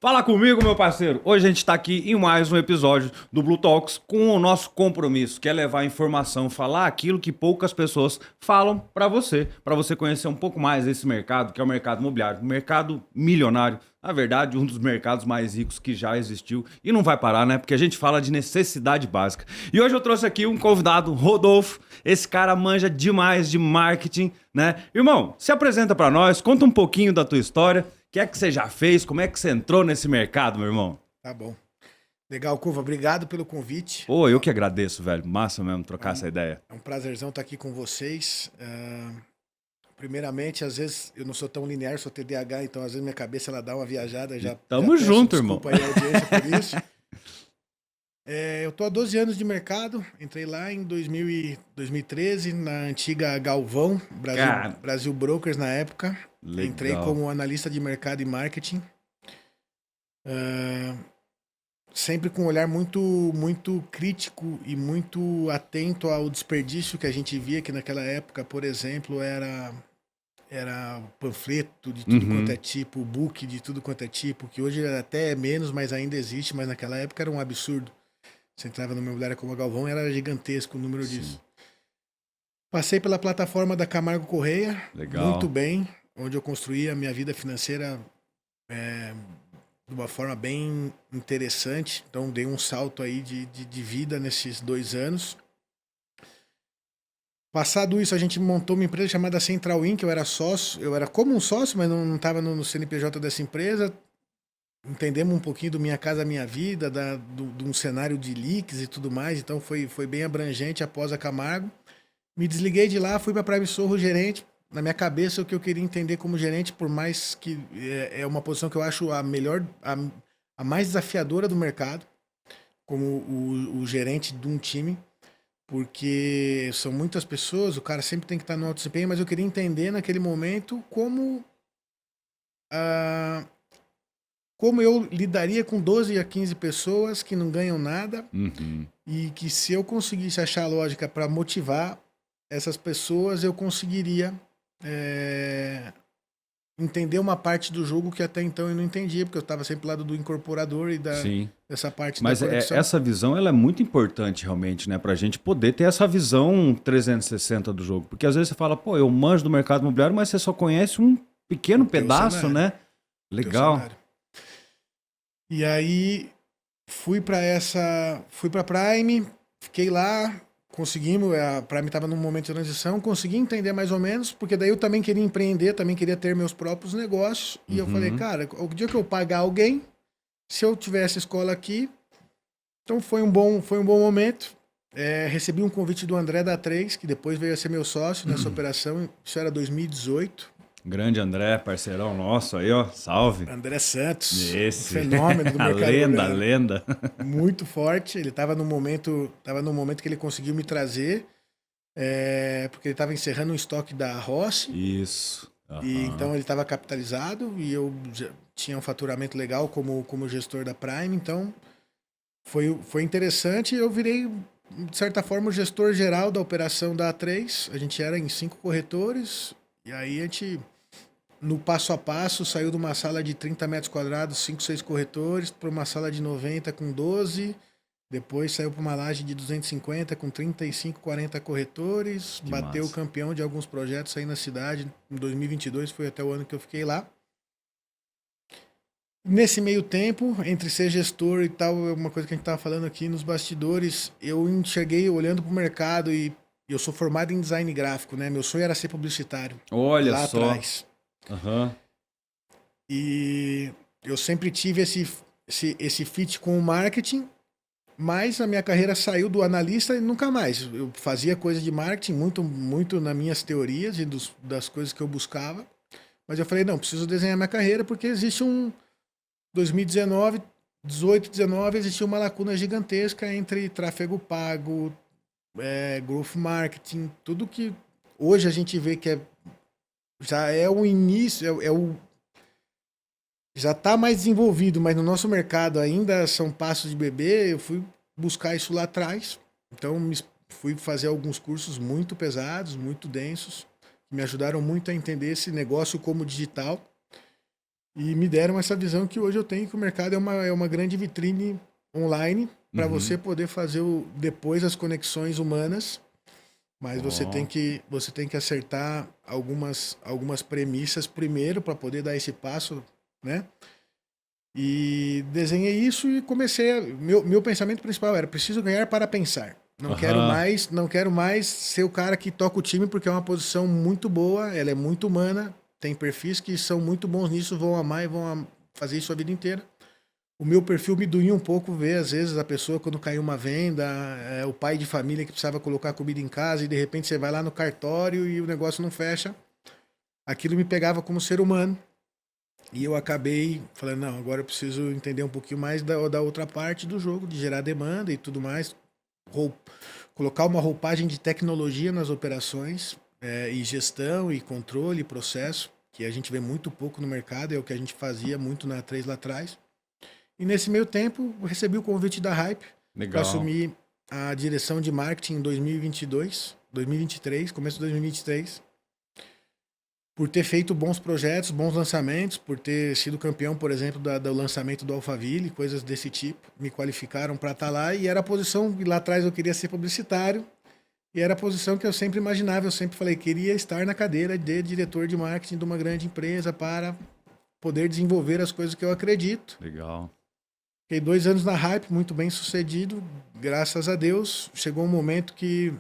Fala comigo, meu parceiro. Hoje a gente está aqui em mais um episódio do Blue Talks com o nosso compromisso, que é levar informação, falar aquilo que poucas pessoas falam para você conhecer um pouco mais desse mercado, que é o mercado imobiliário, um mercado milionário. Na verdade, um dos mercados mais ricos que já existiu e não vai parar, né? Porque a gente fala de necessidade básica. E hoje eu trouxe aqui um convidado, Rodolfo. Esse cara manja demais de marketing, né? Irmão, se apresenta para nós, conta um pouquinho da tua história. O que é que você já fez? Como é que você entrou nesse mercado, meu irmão? Tá bom. Legal, Curva. Obrigado pelo convite. Pô, eu que agradeço, velho. Massa mesmo É trocar essa ideia. é um prazerzão estar aqui com vocês. Primeiramente, às vezes eu não sou tão linear, sou TDAH, então às vezes minha cabeça ela dá uma viajada. Já Tamo peço junto, irmão. desculpa aí à audiência por isso. Eu tô há 12 anos de mercado. Entrei lá em 2013, na antiga Galvão, Cara, Brasil Brokers na época. Entrei legal. como analista de mercado e marketing. Sempre com um olhar muito crítico e muito atento ao desperdício que a gente via, que naquela época, por exemplo, era panfleto de tudo quanto é tipo, book de tudo quanto é tipo, que hoje até é menos, mas ainda existe, mas naquela época era um absurdo. Você entrava no imobiliário como a Galvão, era gigantesco o número disso. Passei pela plataforma da Camargo Correia, Legal. muito bem, onde eu construí a minha vida financeira de uma forma bem interessante. Então, dei um salto aí de vida nesses 2 anos. Passado isso, a gente montou uma empresa chamada Central Inc. Eu era sócio, eu era como um sócio, mas não estava no CNPJ dessa empresa. Entendemos um pouquinho do Minha Casa Minha Vida, de um cenário de leaks e tudo mais. Então, foi bem abrangente após a Camargo. Me desliguei de lá, fui para a Prime Sorro gerente. Na minha cabeça, o que eu queria entender como gerente, por mais que é uma posição que eu acho a melhor, a mais desafiadora do mercado, como o gerente de um time, porque são muitas pessoas, o cara sempre tem que estar no alto desempenho, mas eu queria entender naquele momento ah, como eu lidaria com 12 a 15 pessoas que não ganham nada e que se eu conseguisse achar a lógica para motivar essas pessoas, eu conseguiria entender uma parte do jogo que até então eu não entendia, porque eu estava sempre do lado do incorporador e Sim. dessa parte Mas da conexão. essa visão ela é muito importante realmente, né? Pra gente poder ter essa visão 360 do jogo. Porque às vezes você fala, pô, eu manjo do mercado imobiliário, mas você só conhece um pequeno pedaço, cenário, né? Legal. cenário. E aí fui para Prime, fiquei lá, conseguimos, a Prime estava num momento de transição, consegui entender mais ou menos, porque daí eu também queria empreender, também queria ter meus próprios negócios, e eu falei, cara, o dia que eu pagar alguém, se eu tivesse escola aqui, então foi um bom momento. Recebi um convite do André da 3, que depois veio a ser meu sócio nessa operação, isso era 2018. Grande André, parceirão nosso aí, ó. Salve. André Santos, um Esse. fenômeno do A mercado lenda, a imobiliário. lenda. Muito forte. Ele estava no momento que ele conseguiu me trazer, porque ele estava encerrando um estoque da Rossi. Isso. E então ele estava capitalizado e eu já tinha um faturamento legal como gestor da Prime. Então foi interessante. Eu virei, de certa forma, o gestor geral da operação da A3. A gente era em 5 corretores. E aí a gente, no passo a passo, saiu de uma sala de 30 metros quadrados, 5, 6 corretores, para uma sala de 90 com 12. Depois saiu para uma laje de 250 com 35, 40 corretores. Que bateu o massa. campeão de alguns projetos aí na cidade. Em 2022 foi até o ano que eu fiquei lá. Nesse meio tempo, entre ser gestor e tal, uma coisa que a gente estava falando aqui nos bastidores, eu enxerguei olhando para o mercado e eu sou formado em design gráfico, né? Meu sonho era ser publicitário. Olha Lá só. atrás. Aham. E eu sempre tive esse fit com o marketing, mas a minha carreira saiu do analista e nunca mais. Eu fazia coisa de marketing, muito nas minhas teorias e das coisas que eu buscava. Mas eu falei, não, preciso desenhar minha carreira porque existe 2019, 18, 19, existia uma lacuna gigantesca entre tráfego pago, growth marketing, tudo que hoje a gente vê que já é o início, já está mais desenvolvido, mas no nosso mercado ainda são passos de bebê. Eu fui buscar isso lá atrás, então fui fazer alguns cursos muito pesados, muito densos, que me ajudaram muito a entender esse negócio como digital. E me deram essa visão que hoje eu tenho, que o mercado é uma grande vitrine online para você poder fazer depois as conexões humanas, mas Ó, você tem que acertar algumas premissas primeiro para poder dar esse passo, né? E desenhei isso e meu pensamento principal era: preciso ganhar para pensar. aham, Não quero mais ser o cara que toca o time, porque é uma posição muito boa, ela é muito humana, tem perfis que são muito bons nisso, vão amar e fazer isso a vida inteira. O meu perfil me doía um pouco ver, às vezes, a pessoa quando caiu uma venda, o pai de família que precisava colocar comida em casa e de repente você vai lá no cartório e o negócio não fecha. Aquilo me pegava como ser humano. E eu acabei falando: não, agora eu preciso entender um pouquinho mais da outra parte do jogo, de gerar demanda e tudo mais. Rou- Colocar uma roupagem de tecnologia nas operações, e gestão e controle e processo, que a gente vê muito pouco no mercado, é o que a gente fazia muito na 3 lá atrás. E nesse meio tempo, eu recebi o convite da Hype para legal. assumir a direção de marketing em 2022, 2023, começo de 2023, por ter feito bons projetos, bons lançamentos, por ter sido campeão, por exemplo, do lançamento do Alphaville, coisas desse tipo. Me qualificaram para estar lá e era a posição que lá atrás eu queria ser publicitário. E era a posição que eu sempre imaginava, eu sempre falei: queria estar na cadeira de diretor de marketing de uma grande empresa para poder desenvolver as coisas que eu acredito. Legal. Fiquei 2 anos na Hype, muito bem sucedido, graças a Deus. Chegou um momento que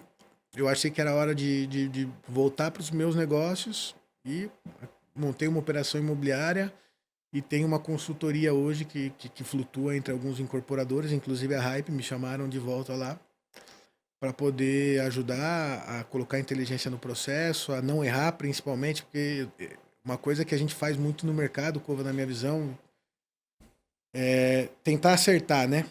eu achei que era hora de voltar para os meus negócios e montei uma operação imobiliária e tenho uma consultoria hoje que flutua entre alguns incorporadores, inclusive a Hype, me chamaram de volta lá para poder ajudar a colocar inteligência no processo, a não errar, principalmente, porque uma coisa que a gente faz muito no mercado, Cova, na minha visão, é tentar acertar, né?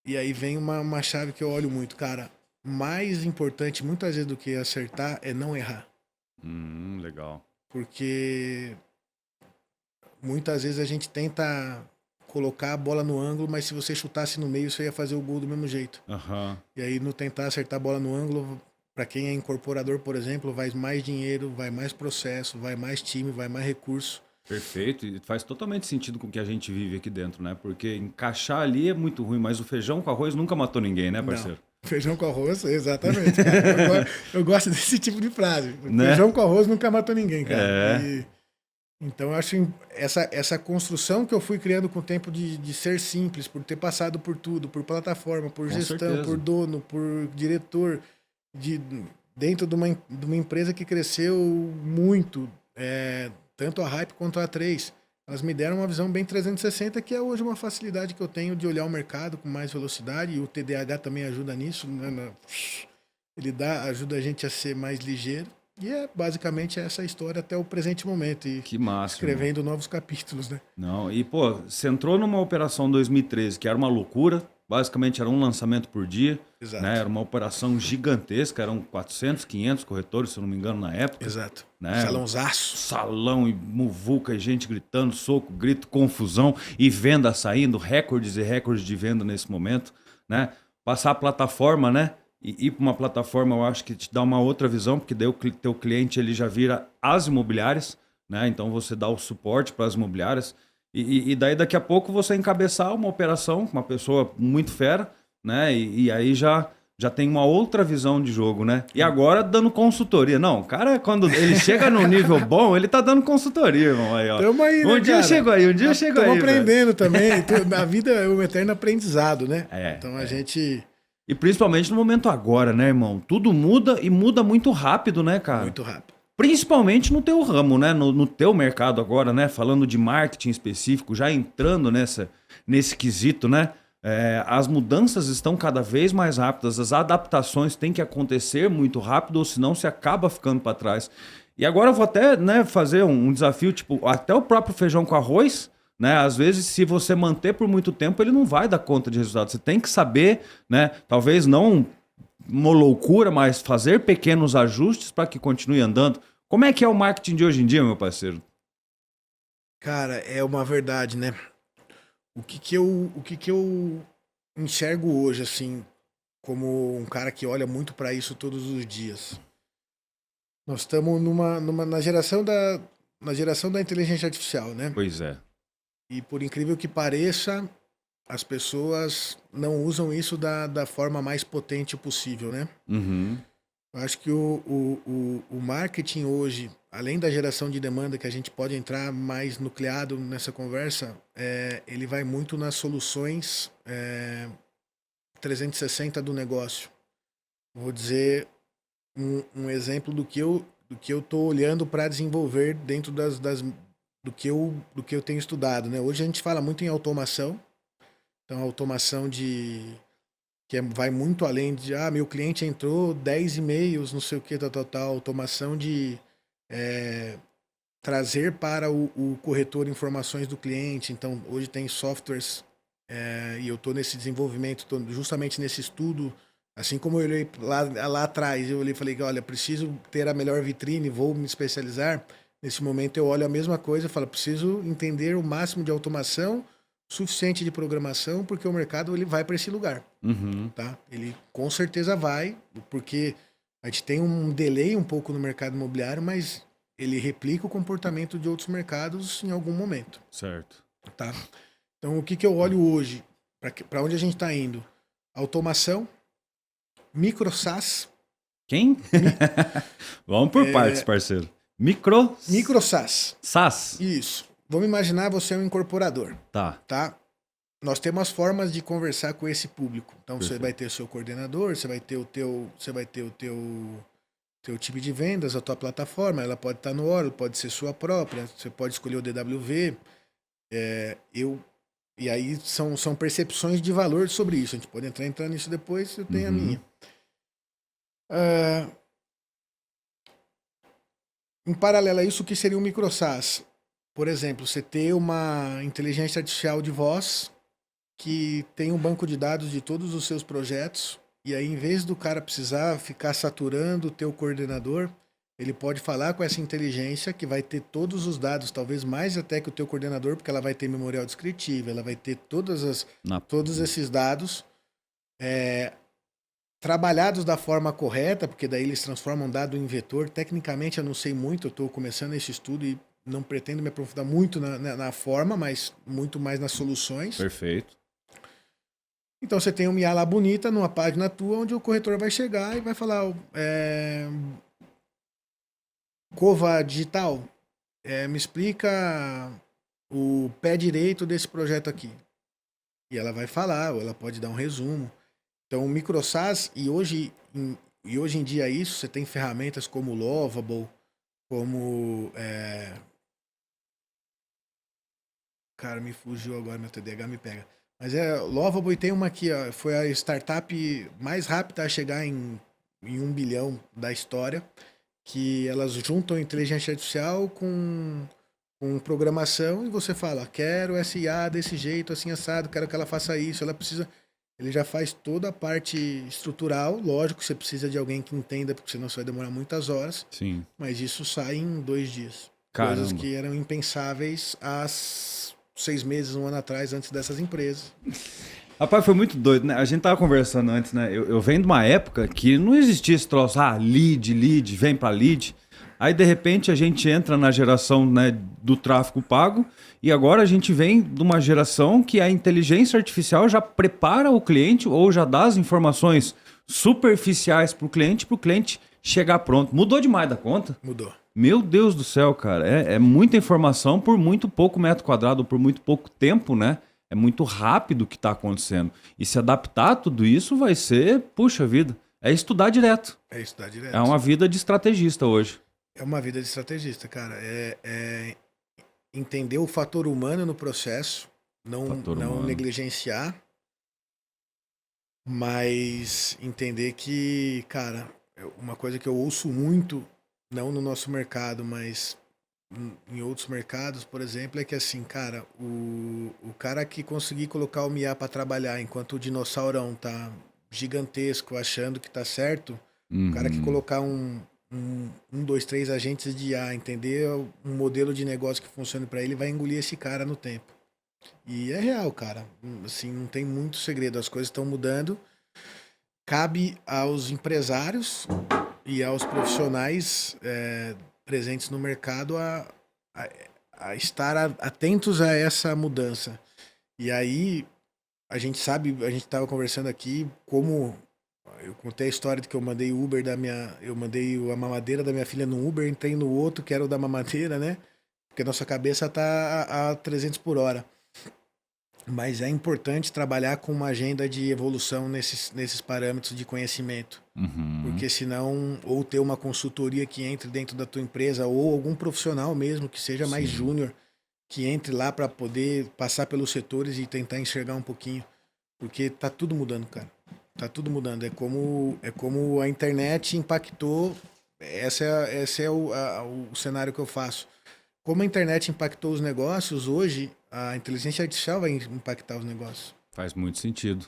E aí vem uma chave que eu olho muito, cara. Mais importante, muitas vezes, do que acertar é não errar. Legal. Porque muitas vezes a gente tenta colocar a bola no ângulo, mas se você chutasse no meio, você ia fazer o gol do mesmo jeito. Aham. E aí, no tentar acertar a bola no ângulo, para quem é incorporador, por exemplo, vai mais dinheiro, vai mais processo, vai mais time, vai mais recurso. Perfeito, e faz totalmente sentido com o que a gente vive aqui dentro, né? Porque encaixar ali é muito ruim, mas o feijão com arroz nunca matou ninguém, né, Não. parceiro? Feijão com arroz, exatamente, cara. Eu gosto desse tipo de frase. Né? Feijão com arroz nunca matou ninguém, cara. É, E então eu acho essa construção que eu fui criando com o tempo de ser simples, por ter passado por tudo, por plataforma, por com gestão, por certeza. dono, por diretor, de, dentro de uma empresa que cresceu muito, tanto a Hype quanto a A3. Elas me deram uma visão bem 360, que é hoje uma facilidade que eu tenho de olhar o mercado com mais velocidade, e o TDAH também ajuda nisso, né? Ele ajuda a gente a ser mais ligeiro. E é basicamente essa história até o presente momento, e Que massa, irmão. escrevendo novos capítulos, né? Não, e pô, você entrou numa operação 2013 que era uma loucura, basicamente era um lançamento por dia, né? Exato, Era uma operação gigantesca, eram 400, 500 corretores, se eu não me engano, na época, exato. né? Salãozaço. Salão e muvuca, e gente gritando, soco, grito, confusão e venda saindo, recordes e recordes de venda nesse momento, né? Passar a plataforma, né? E ir para uma plataforma, eu acho que te dá uma outra visão, porque daí o teu cliente ele já vira as imobiliárias, né? Então você dá o suporte para as imobiliárias e daí daqui a pouco você encabeçar uma operação com uma pessoa muito fera, né? E aí já tem uma outra visão de jogo, né? E agora dando consultoria. Não, o cara, quando ele chega num nível bom, ele tá dando consultoria, irmão. Aí, ó. Tamo aí, Um né, dia cara? chegou aí, um dia chegou Estamos aí, velho. aprendendo também. A vida é um eterno aprendizado, né? É, Então a é. gente. E principalmente no momento agora, né, irmão? Tudo muda e muda muito rápido, né, cara? Muito rápido. Principalmente no teu ramo, né? No teu mercado agora, né? Falando de marketing específico, já entrando nesse quesito, né? As mudanças estão cada vez mais rápidas, as adaptações têm que acontecer muito rápido, ou senão se acaba ficando para trás. E agora eu vou até, né, fazer um desafio, tipo, até o próprio feijão com arroz, né? Às vezes, se você manter por muito tempo, ele não vai dar conta de resultado. Você tem que saber, né? Talvez não uma loucura, mas fazer pequenos ajustes para que continue andando. Como é que é o marketing de hoje em dia, meu parceiro? Cara, é uma verdade, né? O que que eu enxergo hoje, assim, como um cara que olha muito para isso todos os dias. Nós estamos na geração na geração da inteligência artificial, né? Pois é. E por incrível que pareça, as pessoas não usam isso da forma mais potente possível, né? Uhum. Eu acho que o marketing hoje, além da geração de demanda, que a gente pode entrar mais nucleado nessa conversa, ele vai muito nas soluções 360 do negócio. Vou dizer um exemplo do que eu estou olhando para desenvolver dentro do que eu tenho estudado, né? Hoje a gente fala muito em automação, então automação vai muito além de, meu cliente entrou 10 e-mails, não sei o que, tal, automação de trazer para o corretor informações do cliente. Então, hoje tem softwares e eu estou nesse desenvolvimento, estou justamente nesse estudo, assim como eu olhei lá atrás, eu olhei e falei, olha, preciso ter a melhor vitrine, vou me especializar. Nesse momento eu olho a mesma coisa e falo, preciso entender o máximo de automação, suficiente de programação, porque o mercado ele vai para esse lugar. Uhum. Tá? Ele com certeza vai, porque a gente tem um delay um pouco no mercado imobiliário, mas ele replica o comportamento de outros mercados em algum momento. Certo. Tá? Então, o que eu olho hoje? Para onde a gente está indo? Automação, micro SaaS. Quem? Vamos por partes, parceiro. Micro SaaS. SaaS. Isso. Vamos imaginar você é um incorporador. Tá? Nós temos formas de conversar com esse público. Então, Perfeito. Você vai ter o seu coordenador, você vai ter o teu time de vendas, a tua plataforma, ela pode estar no Oracle, pode ser sua própria, você pode escolher o DWV. E aí são percepções de valor sobre isso. A gente pode entrar nisso depois, eu tenho a minha. Em paralelo a isso, o que seria um micro SaaS? Por exemplo, você ter uma inteligência artificial de voz que tem um banco de dados de todos os seus projetos, e aí, em vez do cara precisar ficar saturando o teu coordenador, ele pode falar com essa inteligência que vai ter todos os dados, talvez mais até que o teu coordenador, porque ela vai ter memorial descritivo, ela vai ter todos esses dados trabalhados da forma correta, porque daí eles transformam dado em vetor. Tecnicamente eu não sei muito, eu estou começando esse estudo e não pretendo me aprofundar muito na forma, mas muito mais nas soluções. Perfeito. Então você tem uma IA lá bonita numa página tua, onde o corretor vai chegar e vai falar Cova Digital, me explica o pé direito desse projeto aqui. E ela vai falar, ou ela pode dar um resumo. Então o micro SaaS, e hoje em dia isso, você tem ferramentas como o Lovable, como... Cara, me fugiu agora, meu TDAH me pega. Mas Lovable, tem uma que foi a startup mais rápida a chegar em 1 bilhão da história, que elas juntam inteligência artificial com programação, e você fala, quero essa IA desse jeito, assim assado, quero que ela faça isso, ele já faz toda a parte estrutural. Lógico que você precisa de alguém que entenda, porque senão você vai demorar muitas horas. Sim. Mas isso sai em 2 dias. Caramba. Coisas que eram impensáveis há 6 meses, 1 ano atrás, antes dessas empresas. Rapaz, foi muito doido, né? A gente tava conversando antes, né? Eu venho de uma época que não existia esse troço, lead, vem pra lead. Aí, de repente, a gente entra na geração, né, do tráfego pago, e agora a gente vem de uma geração que a inteligência artificial já prepara o cliente ou já dá as informações superficiais pro cliente chegar pronto. Mudou demais da conta? Mudou. Meu Deus do céu, cara. É muita informação por muito pouco metro quadrado, por muito pouco tempo, né? É muito rápido o que está acontecendo. E se adaptar a tudo isso vai ser, puxa vida, é estudar direto. É estudar direto. É uma vida de estrategista hoje. É uma vida de estrategista, cara. É entender o fator humano no processo, não negligenciar, mas entender que, cara, uma coisa que eu ouço muito, não no nosso mercado, mas em outros mercados, por exemplo, é que assim, cara, o cara que conseguir colocar o IA para trabalhar enquanto o dinossaurão tá gigantesco achando que tá certo, o cara que colocar 2, 3 agentes de IA, entender um modelo de negócio que funcione para ele, vai engolir esse cara no tempo. E é real, cara. Assim, não tem muito segredo. As coisas estão mudando. Cabe aos empresários e aos profissionais presentes no mercado a a estar atentos a essa mudança. E aí, a gente estava conversando aqui como eu contei a história de que eu mandei eu mandei a mamadeira da minha filha no Uber, entrei no outro, que era o da mamadeira, né? Porque a nossa cabeça tá a 300 por hora. Mas é importante trabalhar com uma agenda de evolução nesses parâmetros de conhecimento. Uhum. Porque senão, ou ter uma consultoria que entre dentro da tua empresa, ou algum profissional mesmo que seja mais Sim. júnior, que entre lá para poder passar pelos setores e tentar enxergar um pouquinho. Porque tá tudo mudando, cara. Tá tudo mudando. É como a internet impactou. Esse é o cenário que eu faço. Como a internet impactou os negócios, hoje a inteligência artificial vai impactar os negócios. Faz muito sentido.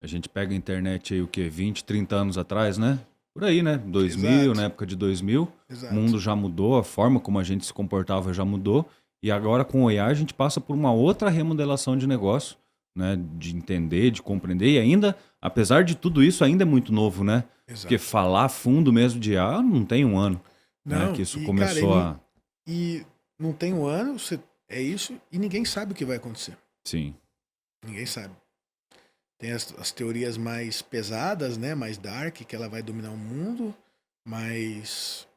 A gente pega a internet aí, o quê? 20, 30 anos atrás, né? Por aí, né? 2000, na Exato, época de 2000, o exato. mundo já mudou, a forma como a gente se comportava já mudou. E agora com o AI a gente passa por uma outra remodelação de negócio, né? De entender, de compreender. E ainda, apesar de tudo isso, ainda é muito novo, né? Porque Exato. falar fundo mesmo de IA não tem um ano, né? Que Não, isso e cara, começou a... e não tem um ano, é isso, e ninguém sabe o que vai acontecer. Sim, Ninguém sabe. Tem as teorias mais pesadas, né? Mais dark, que ela vai dominar o mundo, mas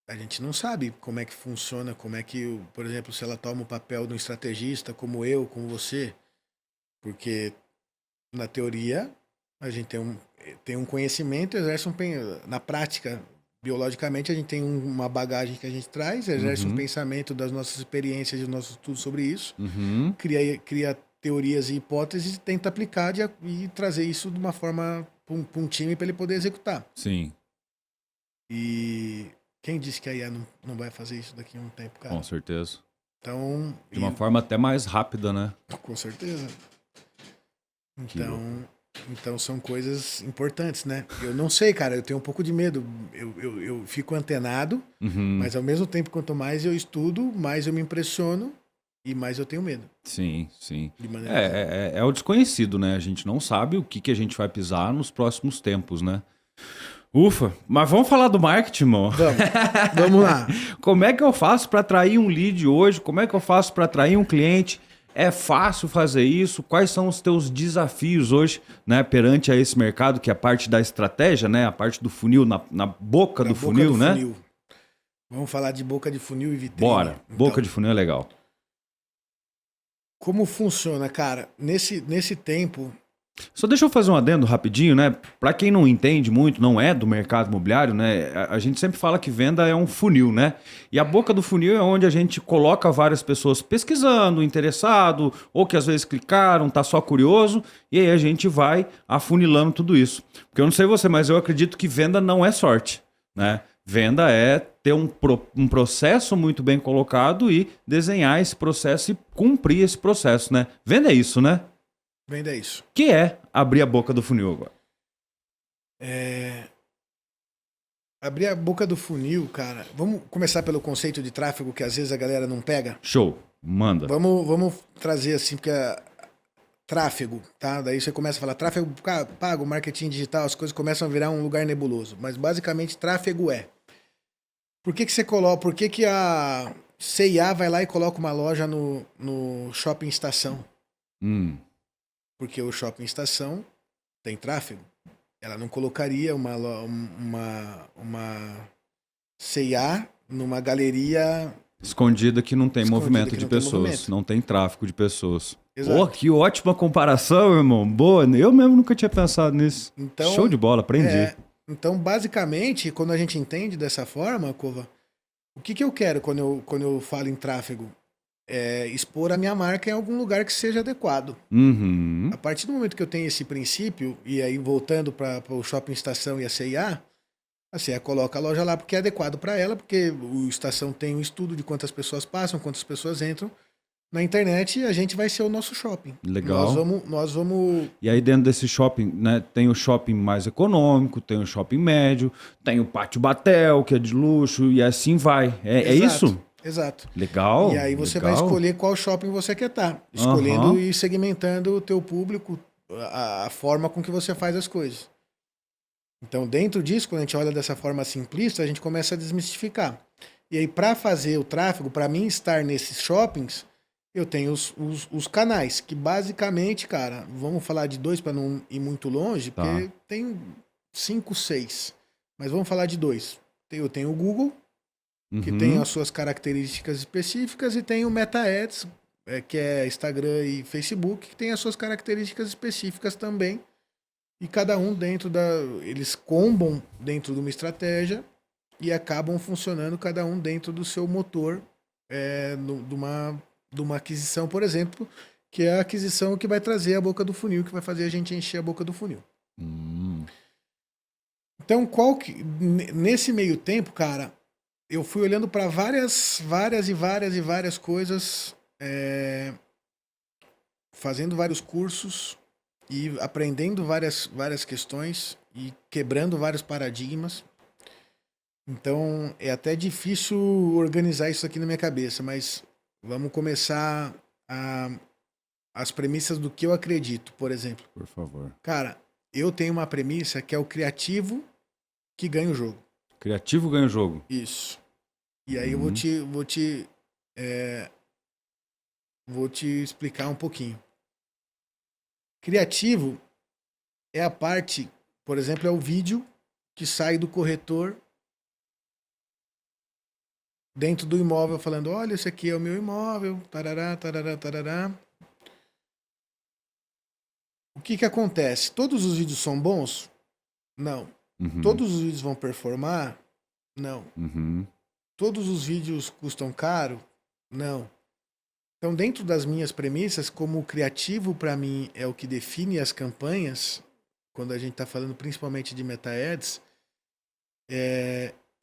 a gente não sabe como é que funciona, como é que, por exemplo, se ela toma o papel de um estrategista como eu, como você, porque na teoria a gente tem um conhecimento, exerce na prática, biologicamente a gente tem uma bagagem que a gente traz, exerce um Uhum. pensamento das nossas experiências e do nosso estudo sobre isso, Uhum. cria teorias e hipóteses e tenta aplicar e trazer isso de uma forma para um time para ele poder executar. Sim, E quem disse que a IA não vai fazer isso daqui a um tempo, cara? com certeza. Então, De uma forma até mais rápida, né? com certeza. Que louco. Então são coisas importantes, né? Eu não sei, cara, eu tenho um pouco de medo. Eu fico antenado, Uhum. mas ao mesmo tempo, quanto mais eu estudo, mais eu me impressiono e mais eu tenho medo, Sim, sim. de maneira geral. É o desconhecido, né? A gente não sabe o que, que a gente vai pisar nos próximos tempos, né? Ufa, mas vamos falar do marketing, irmão. Vamos lá. Como é que eu faço para atrair um lead hoje? Como é que eu faço para atrair um cliente? É fácil fazer isso? Quais são os teus desafios hoje, né, perante a esse mercado, que é a parte da estratégia, né, a parte do funil, na boca Da do boca do funil, né? funil. Vamos falar de boca de funil e vitrine. Bora. Boca Então, de funil é legal. como funciona, cara? Nesse tempo, Só deixa eu fazer um adendo rapidinho, né? Para quem não entende muito, não é do mercado imobiliário, né? A gente sempre fala que venda é um funil, né? E a boca do funil é onde a gente coloca várias pessoas pesquisando, interessado, ou que às vezes clicaram, tá só curioso, e aí a gente vai afunilando tudo isso. Porque eu não sei você, mas eu acredito que venda não é sorte, né? Venda é ter um processo muito bem colocado e desenhar esse processo e cumprir esse processo, né? Venda é isso, né? venda isso. Que é abrir a boca do funil agora. É, abrir a boca do funil, cara. Vamos começar pelo conceito de tráfego que às vezes a galera não pega. Show. Manda. Vamos trazer assim, porque tráfego, tá? Daí você começa a falar tráfego pago, marketing digital, as coisas começam a virar um lugar nebuloso. Mas basicamente tráfego é. Por que você coloca, por que a C&A vai lá e coloca uma loja no shopping estação? Hum, Porque o shopping estação tem tráfego. Ela não colocaria uma C&A numa galeria escondida que não tem escondida movimento que de não tem pessoas. movimento. Não tem tráfico de pessoas. Pô, Exato. que ótima comparação, irmão. Boa. Eu mesmo nunca tinha pensado nisso. Show Então, de bola, aprendi. então, basicamente, quando a gente entende dessa forma, Cova, o que eu quero quando eu falo em tráfego? É expor a minha marca em algum lugar que seja adequado. Uhum. A partir do momento que eu tenho esse princípio, e aí voltando para o shopping estação e a C&A coloca a loja lá porque é adequado para ela, porque o estação tem um estudo de quantas pessoas passam, quantas pessoas entram. Na internet, a gente vai ser o nosso shopping. Legal. Nós vamos. E aí dentro desse shopping, né, tem o shopping mais econômico, tem o shopping médio, tem o Pátio Batel, que é de luxo, e assim vai. É Exato, isso? exato. Legal, E aí você vai legal. escolher qual shopping você quer estar, escolhendo Aham. e segmentando o teu público, a forma com que você faz as coisas. Então, dentro disso, quando a gente olha dessa forma simplista, a gente começa a desmistificar. E aí, para fazer o tráfego, para mim estar nesses shoppings, eu tenho os canais, que basicamente, cara, vamos falar de dois para não ir muito longe, Tá. porque tem 5, 6. Mas vamos falar de dois. Eu tenho o Google, que tem as suas características específicas, e tem o Meta Ads, que é Instagram e Facebook, que tem as suas características específicas também. E cada um dentro eles combam dentro de uma estratégia e acabam funcionando cada um dentro do seu motor de uma aquisição, por exemplo, que é a aquisição que vai trazer a boca do funil, que vai fazer a gente encher a boca do funil. Então, nesse meio tempo, cara, eu fui olhando para várias coisas, fazendo vários cursos e aprendendo várias questões e quebrando vários paradigmas. Então, é até difícil organizar isso aqui na minha cabeça, mas vamos começar as premissas do que eu acredito, por exemplo. Por favor. Cara, eu tenho uma premissa que é o criativo que ganha o jogo. Criativo ganha o jogo. Isso. E aí eu vou te explicar um pouquinho. Criativo é a parte, por exemplo, é o vídeo que sai do corretor dentro do imóvel falando, olha, esse aqui é o meu imóvel, tarará, tarará, tarará. O que acontece? Todos os vídeos são bons? Não. Todos os vídeos vão performar? Não. Todos os vídeos custam caro? Não. Então, dentro das minhas premissas, como o criativo para mim é o que define as campanhas, quando a gente está falando principalmente de Meta Ads,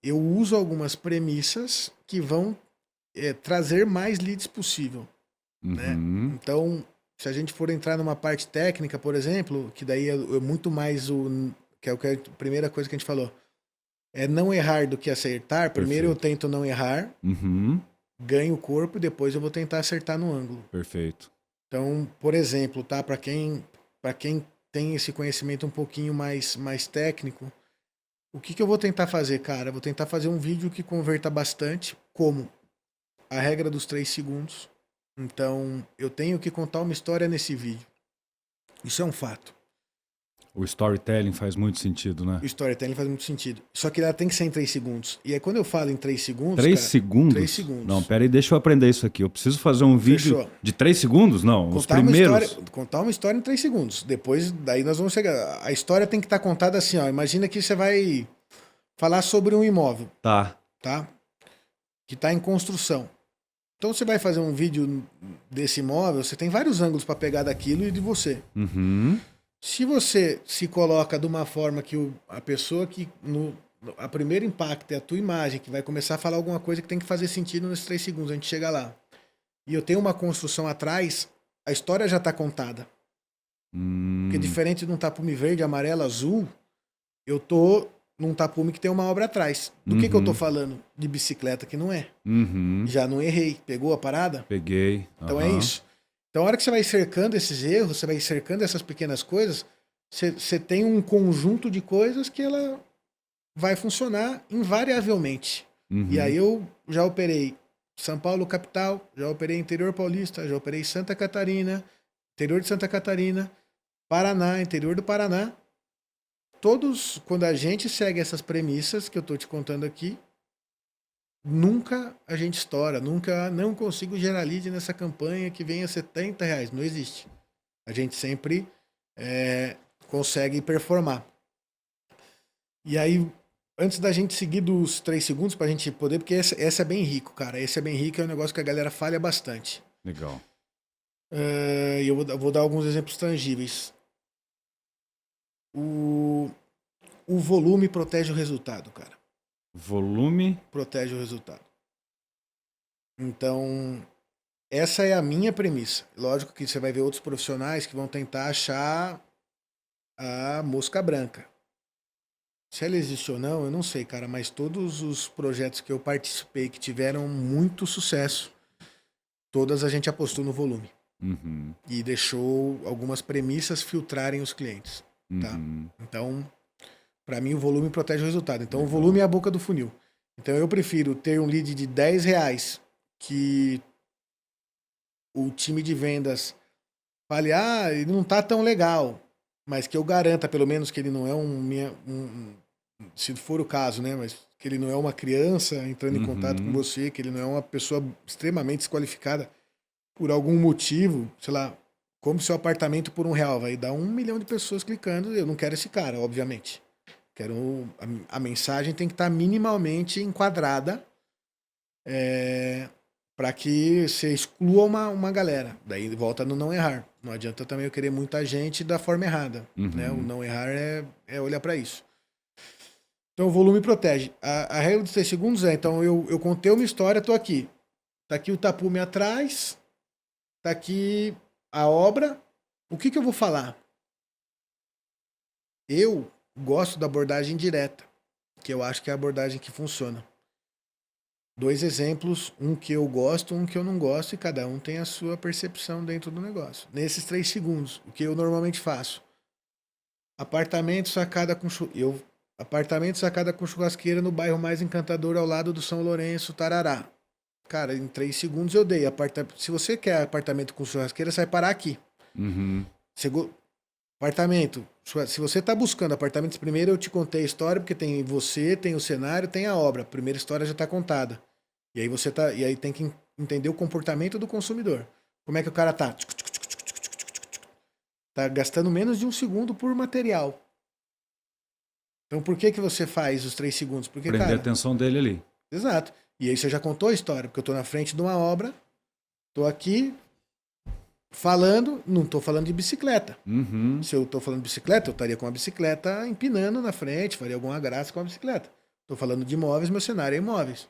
eu uso algumas premissas que vão trazer mais leads possível. Né? Então, se a gente for entrar numa parte técnica, por exemplo, que daí é muito mais que é a primeira coisa que a gente falou, é não errar do que acertar. Primeiro eu tento não errar, ganho o corpo e depois eu vou tentar acertar no ângulo. Perfeito. Então, por exemplo, tá? Para quem tem esse conhecimento um pouquinho mais técnico, o que eu vou tentar fazer, cara? Eu vou tentar fazer um vídeo que converta bastante, como a regra dos 3 segundos. Então, eu tenho que contar uma história nesse vídeo. Isso é um fato. O storytelling faz muito sentido, né? O storytelling faz muito sentido. Só que ela tem que ser em 3 segundos. E aí, quando eu falo em 3 segundos... 3 segundos? 3 segundos. Não, pera aí, deixa eu aprender isso aqui. Eu preciso fazer um vídeo de 3 segundos? Não, os primeiros. Contar uma história em 3 segundos. Depois, daí nós vamos chegar... A história tem que estar contada assim, ó. Imagina que você vai falar sobre um imóvel. Tá? Que está em construção. Então, você vai fazer um vídeo desse imóvel, você tem vários ângulos para pegar daquilo e de você. Se você se coloca de uma forma que a pessoa que a primeiro impacto é a tua imagem, que vai começar a falar alguma coisa que tem que fazer sentido nesses 3 segundos, a gente chega lá. E eu tenho uma construção atrás, a história já está contada. Porque diferente de um tapume verde, amarelo, azul, eu tô num tapume que tem uma obra atrás. Do que eu tô falando? De bicicleta que não é. Já não errei. Pegou a parada? Peguei. Então é isso. Então, a hora que você vai cercando esses erros, você vai cercando essas pequenas coisas, você tem um conjunto de coisas que ela vai funcionar invariavelmente. E aí eu já operei São Paulo capital, já operei interior paulista, já operei Santa Catarina, interior de Santa Catarina, Paraná, interior do Paraná. Todos, quando a gente segue essas premissas que eu estou te contando aqui, nunca a gente estoura, não consigo gerar lead nessa campanha que venha R$70. Não existe. A gente sempre consegue performar. E aí, antes da gente seguir dos 3 segundos, pra gente poder, porque esse é bem rico, cara. Esse é bem rico, é um negócio que a galera falha bastante. Legal. E eu vou dar alguns exemplos tangíveis. O volume protege o resultado, cara. Volume protege o resultado. Então, essa é a minha premissa. Lógico que você vai ver outros profissionais que vão tentar achar a mosca branca. Se ela existe ou não, eu não sei, cara, mas todos os projetos que eu participei que tiveram muito sucesso, todas a gente apostou no volume. E deixou algumas premissas filtrarem os clientes. Tá? Então, para mim, o volume protege o resultado. Então, o volume é a boca do funil. Então eu prefiro ter um lead de R$ 10 que o time de vendas fale, ele não tá tão legal, mas que eu garanta pelo menos que ele não é se for o caso, né, mas que ele não é uma criança entrando em contato com você, que ele não é uma pessoa extremamente desqualificada por algum motivo, sei lá, como seu apartamento por R$ 1, vai dar 1 milhão de pessoas clicando, eu não quero esse cara, obviamente. A mensagem tem que estar minimamente enquadrada para que você exclua uma galera. Daí volta no não errar. Não adianta também eu querer muita gente da forma errada. Né? O não errar é olhar para isso. Então o volume protege. A regra dos 3 segundos então eu contei uma história, tô aqui. Tá aqui o tapume atrás, tá aqui a obra. O que eu vou falar? Eu gosto da abordagem direta, que eu acho que é a abordagem que funciona. 2 exemplos, um que eu gosto, um que eu não gosto, e cada um tem a sua percepção dentro do negócio. Nesses 3 segundos, o que eu normalmente faço? Apartamento, sacada com churrasqueira no bairro mais encantador ao lado do São Lourenço, tarará. Cara, em 3 segundos eu dei. Se você quer apartamento com churrasqueira, você vai parar aqui. Apartamento. Se você está buscando apartamentos, primeiro eu te contei a história, porque tem você, tem o cenário, tem a obra. A primeira história já está contada. E aí tem que entender o comportamento do consumidor. Como é que o cara tá? Tá gastando menos de 1 segundo por material. Então por que você faz os 3 segundos? Porque, prender a atenção dele ali. Exato. E aí você já contou a história, porque eu estou na frente de uma obra, estou aqui falando, não estou falando de bicicleta. Se eu estou falando de bicicleta, eu estaria com a bicicleta empinando na frente, faria alguma graça com a bicicleta. Estou falando de imóveis, meu cenário é imóveis.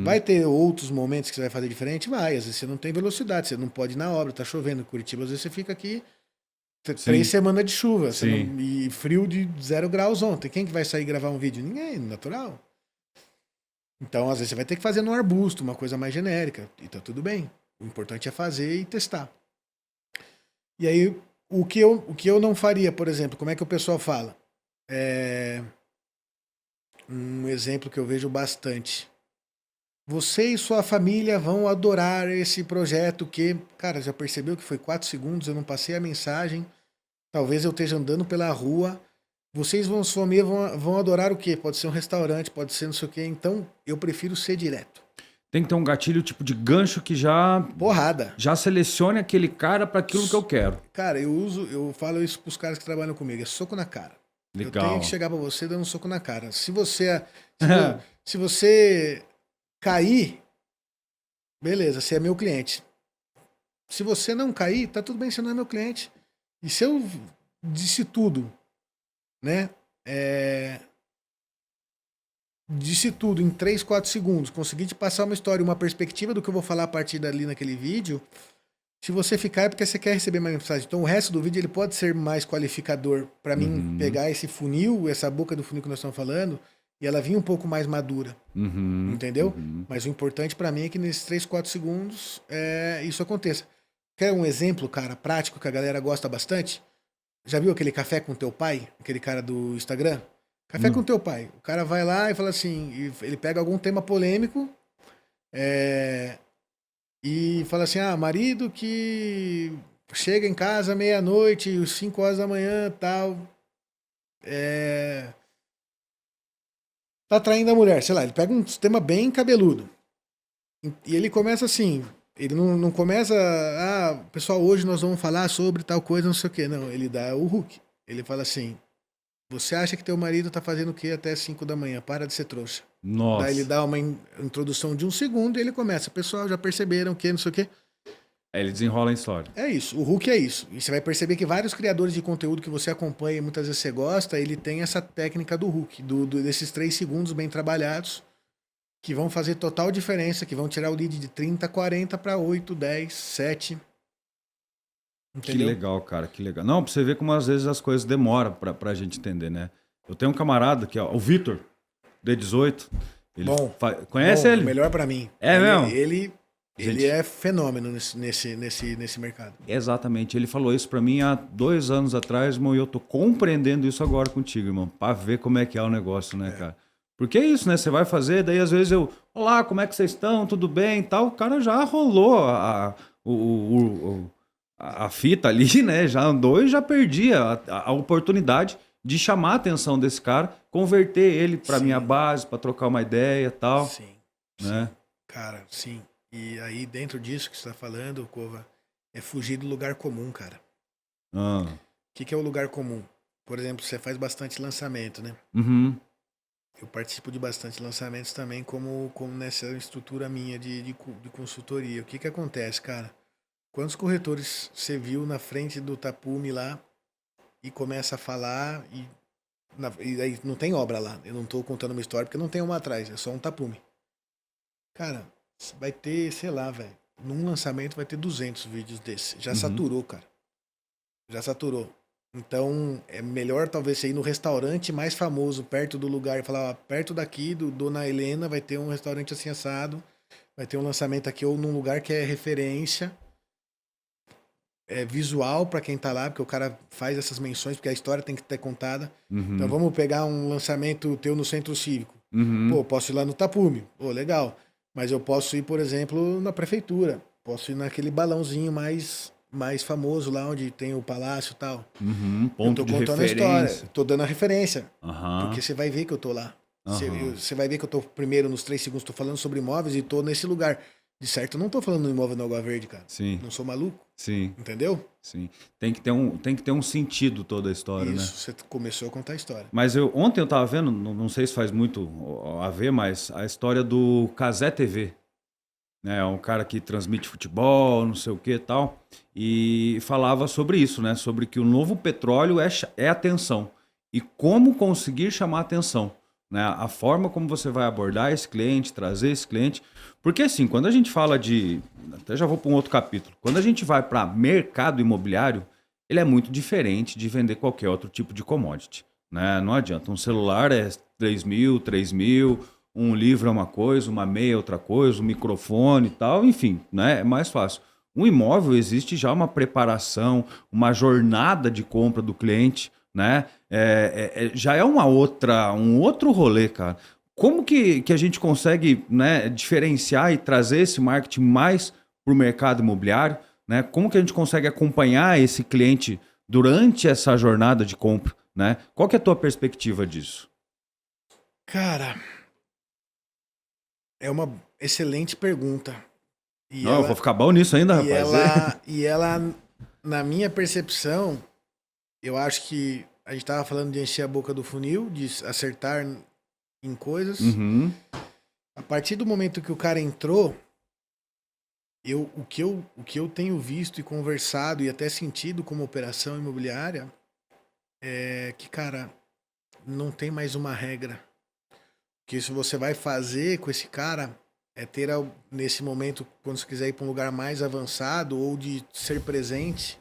Vai ter outros momentos que você vai fazer diferente? Vai. Às vezes você não tem velocidade, você não pode ir na obra, tá chovendo em Curitiba, às vezes você fica aqui 3 semanas de chuva e frio de 0 graus ontem. Quem que vai sair gravar um vídeo? Ninguém, natural. Então, às vezes você vai ter que fazer no arbusto, uma coisa mais genérica, e tá tudo bem. O importante é fazer e testar. E aí, o que eu não faria, por exemplo, como é que o pessoal fala? Um exemplo que eu vejo bastante. Você e sua família vão adorar esse projeto que, cara, já percebeu que foi 4 segundos, eu não passei a mensagem, talvez eu esteja andando pela rua, vocês vão, sua família vão adorar o quê? Pode ser um restaurante, pode ser não sei o quê, então eu prefiro ser direto. Tem que ter um gatilho tipo de gancho que já... Porrada. Já selecione aquele cara para aquilo que eu quero. Cara, eu falo isso pros caras que trabalham comigo, é soco na cara. Legal. Eu tenho que chegar pra você dando um soco na cara. Se você cair, beleza, você é meu cliente. Se você não cair, tá tudo bem, você não é meu cliente. E se eu disse tudo, né? Disse tudo em 3, 4 segundos, consegui te passar uma história, uma perspectiva do que eu vou falar a partir dali naquele vídeo. Se você ficar é porque você quer receber mais mensagem. Então o resto do vídeo ele pode ser mais qualificador para mim pegar esse funil, essa boca do funil que nós estamos falando, e ela vir um pouco mais madura. Entendeu? Mas o importante para mim é que nesses 3, 4 segundos isso aconteça. Quer um exemplo, cara, prático que a galera gosta bastante? Já viu aquele café com teu pai? Aquele cara do Instagram? Café com teu pai. O cara vai lá e fala assim, ele pega algum tema polêmico e fala assim, marido que chega em casa meia-noite, 5 horas da manhã, tal, tá traindo a mulher, sei lá, ele pega um tema bem cabeludo. E ele começa assim, ele não começa, pessoal, hoje nós vamos falar sobre tal coisa, não sei o quê. Não, ele dá o hook. Ele fala assim, você acha que teu marido tá fazendo o quê até 5 da manhã? Para de ser trouxa. Nossa. Daí ele dá uma introdução de 1 segundo e ele começa. Pessoal, já perceberam que não sei o quê. Aí ele desenrola a história. É isso, o hook é isso. E você vai perceber que vários criadores de conteúdo que você acompanha e muitas vezes você gosta, ele tem essa técnica do hook, desses 3 segundos bem trabalhados, que vão fazer total diferença, que vão tirar o lead de 30, 40 para 8, 10, 7. Entendeu? Que legal, cara, que legal. Não, pra você ver como às vezes as coisas demoram pra gente entender, né? Eu tenho um camarada que é o Vitor, D18. Ele conhece ele? Melhor pra mim. Mesmo? Ele é fenômeno nesse mercado. Exatamente. Ele falou isso pra mim há 2 anos atrás, irmão, e eu tô compreendendo isso agora contigo, irmão, pra ver como é que é o negócio, né, cara? Porque é isso, né? Você vai fazer, daí às vezes eu, olá, como é que vocês estão? Tudo bem e tal. O cara já rolou a fita ali, né? Já andou e já perdi a oportunidade de chamar a atenção desse cara, converter ele para minha Sim, base, para trocar uma ideia e tal, sim, sim. né? Cara, sim. E aí, dentro disso que você tá falando, Cova, é fugir do lugar comum, cara. Ah, O que que é o lugar comum? Por exemplo, você faz bastante lançamento, né? uhum, Eu participo de bastante lançamentos também, como nessa estrutura minha de consultoria. O que que acontece, cara? Quantos corretores você viu na frente do tapume lá e começa a falar e aí não tem obra lá. Eu não tô contando uma história porque não tem uma atrás, é só um tapume. Cara, vai ter, sei lá, velho. Num lançamento vai ter 200 vídeos desse. Já uhum. saturou, cara. Já saturou. Então, é melhor talvez você ir no restaurante mais famoso, perto do lugar, e falar, ó, perto daqui, do Dona Helena, vai ter um restaurante assim assado, vai ter um lançamento aqui, ou num lugar que é referência, é visual para quem tá lá, porque o cara faz essas menções, porque a história tem que ter contada. Então, Uhum, vamos pegar um lançamento teu no Centro Cívico. uhum, Pô, posso ir lá no Tapume. Pô, legal. Mas eu posso ir, por exemplo, na prefeitura. Posso ir naquele balãozinho mais famoso lá onde tem o palácio e tal. uhum. Eu Ponto tô de contando a história, referência. tô dando a referência. Porque Aham, você vai ver que eu tô lá. aham. Você vai ver que eu tô primeiro nos 3 segundos, tô falando sobre imóveis e tô nesse lugar. De certo, eu não tô falando do imóvel na Água Verde, cara. Sim, Não sou maluco, sim, entendeu? sim. Tem que ter um sentido toda a história, né? Isso, você começou a contar a história. Mas ontem eu tava vendo, não sei se faz muito a ver, mas a história do Cazé TV, né? É um cara que transmite futebol, não sei o que e tal, e falava sobre isso, né? Sobre que o novo petróleo é atenção. E como conseguir chamar atenção, né? A forma como você vai abordar esse cliente, trazer esse cliente. Porque assim, quando a gente fala de. Até já vou para um outro capítulo. Quando a gente vai para mercado imobiliário, ele é muito diferente de vender qualquer outro tipo de commodity, né? Não adianta. Um celular é 3.000, 3.000. Um livro é uma coisa, uma meia é outra coisa, um microfone e tal, enfim, né? É mais fácil. Um imóvel existe já uma preparação, uma jornada de compra do cliente, né? Já é um outro rolê, cara. Como que a gente consegue, né, diferenciar e trazer esse marketing mais para o mercado imobiliário, né? Como que a gente consegue acompanhar esse cliente durante essa jornada de compra, né? Qual que é a tua perspectiva disso? Cara, é uma excelente pergunta. E Não, eu vou ela, ficar bom nisso ainda, e rapaz. ela, e ela, na minha percepção, eu acho que a gente tava falando de encher a boca do funil, de acertar em coisas. Uhum, A partir do momento que o cara entrou, o que eu tenho visto e conversado e até sentido como operação imobiliária é que, cara, não tem mais uma regra. Que isso você vai fazer com esse cara é ter nesse momento, quando você quiser ir para um lugar mais avançado ou de ser presente,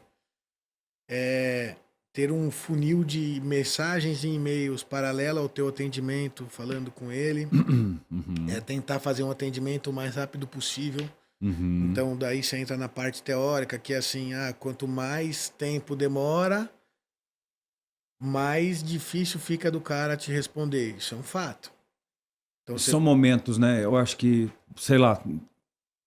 é ter um funil de mensagens e e-mails paralelo ao teu atendimento, falando com ele, é uhum, tentar fazer um atendimento o mais rápido possível. uhum. Então daí você entra na parte teórica, que é assim, quanto mais tempo demora, mais difícil fica do cara te responder. Isso é um fato. Então você São momentos, né? Eu acho que, sei lá,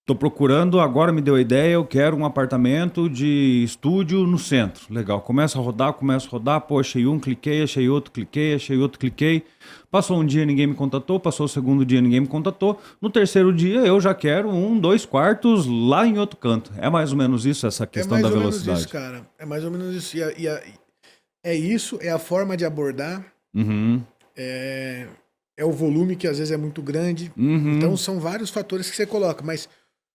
tô procurando, agora me deu a ideia, eu quero um apartamento de estúdio no centro. Legal, começa a rodar, pô, achei um, cliquei, achei outro, cliquei, achei outro, cliquei. Passou um dia, ninguém me contatou, passou o segundo dia, ninguém me contatou. No terceiro dia, eu já quero um, 2 quartos lá em outro canto. É mais ou menos isso, essa é questão da mais ou menos isso, velocidade. cara. É mais ou menos isso. É isso, é a forma de abordar, Uhum, é, é o volume que às vezes é muito grande. Então uhum, são vários fatores que você coloca, mas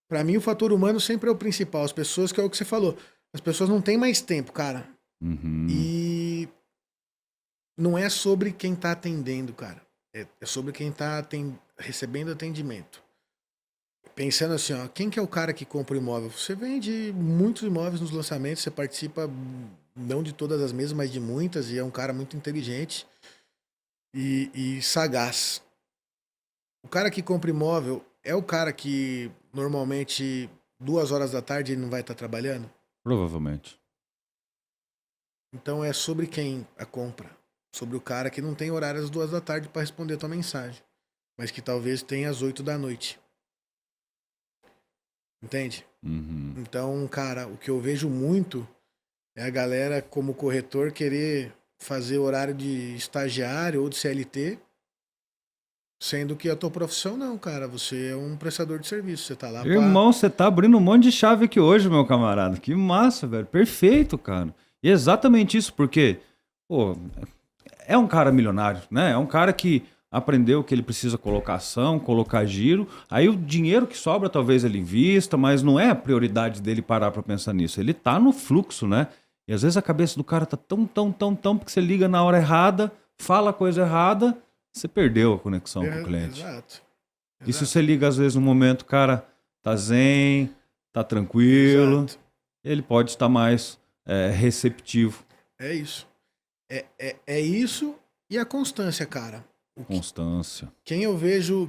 para mim o fator humano sempre é o principal. As pessoas, que é o que você falou, as pessoas não têm mais tempo, cara. uhum. E não é sobre quem tá atendendo, cara. É sobre quem tá recebendo atendimento. Pensando assim, ó, quem que é o cara que compra o imóvel? Você vende muitos imóveis nos lançamentos, você participa não de todas as mesas, mas de muitas, e é um cara muito inteligente e sagaz. O cara que compra imóvel é o cara que normalmente 2 horas da tarde ele não vai estar trabalhando. Provavelmente. Então é sobre quem a compra. Sobre o cara que não tem horário às 2 da tarde para responder a tua mensagem. mas que talvez tenha às 8 da noite. Entende? Uhum. Então, cara, o que eu vejo muito é a galera, como corretor, querer fazer horário de estagiário ou de CLT, sendo que a tua profissão não, cara. Você é um prestador de serviço. Você tá lá pra. Irmão, você tá abrindo um monte de chave aqui hoje, meu camarada. Que massa, velho. Perfeito, cara. E é exatamente isso, porque, pô, é um cara milionário, né? É um cara que aprendeu que ele precisa colocar ação, colocar giro. Aí o dinheiro que sobra talvez ele invista, mas não é a prioridade dele parar pra pensar nisso. Ele tá no fluxo, né? E às vezes a cabeça do cara tá tão, porque você liga na hora errada, fala a coisa errada, você perdeu a conexão com o cliente. Exato. E se Exato. você liga às vezes no momento, o cara tá zen, tá tranquilo, Exato. ele pode estar mais receptivo. É isso. É isso e a constância, cara. Constância. Quem eu vejo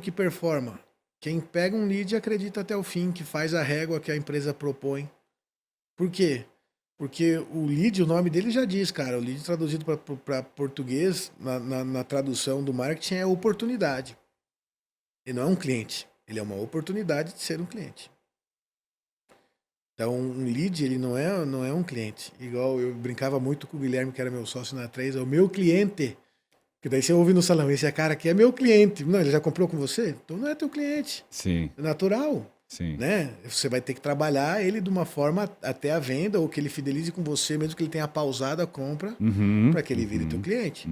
que performa. Quem pega um lead e acredita até o fim, que faz a régua que a empresa propõe. Por quê? Porque o lead, o nome dele já diz, cara. O lead traduzido para português, na tradução do marketing, é oportunidade. Ele não é um cliente. Ele é uma oportunidade de ser um cliente. Então, um lead, ele não é um cliente. Igual eu brincava muito com o Guilherme, que era meu sócio na 3, é o meu cliente. Porque daí você ouve no salão, esse cara aqui é meu cliente. Não, ele já comprou com você? Então não é teu cliente. Sim, É natural, sim. né? Você vai ter que trabalhar ele de uma forma até a venda, ou que ele fidelize com você, mesmo que ele tenha pausado a compra, para que ele vire teu cliente.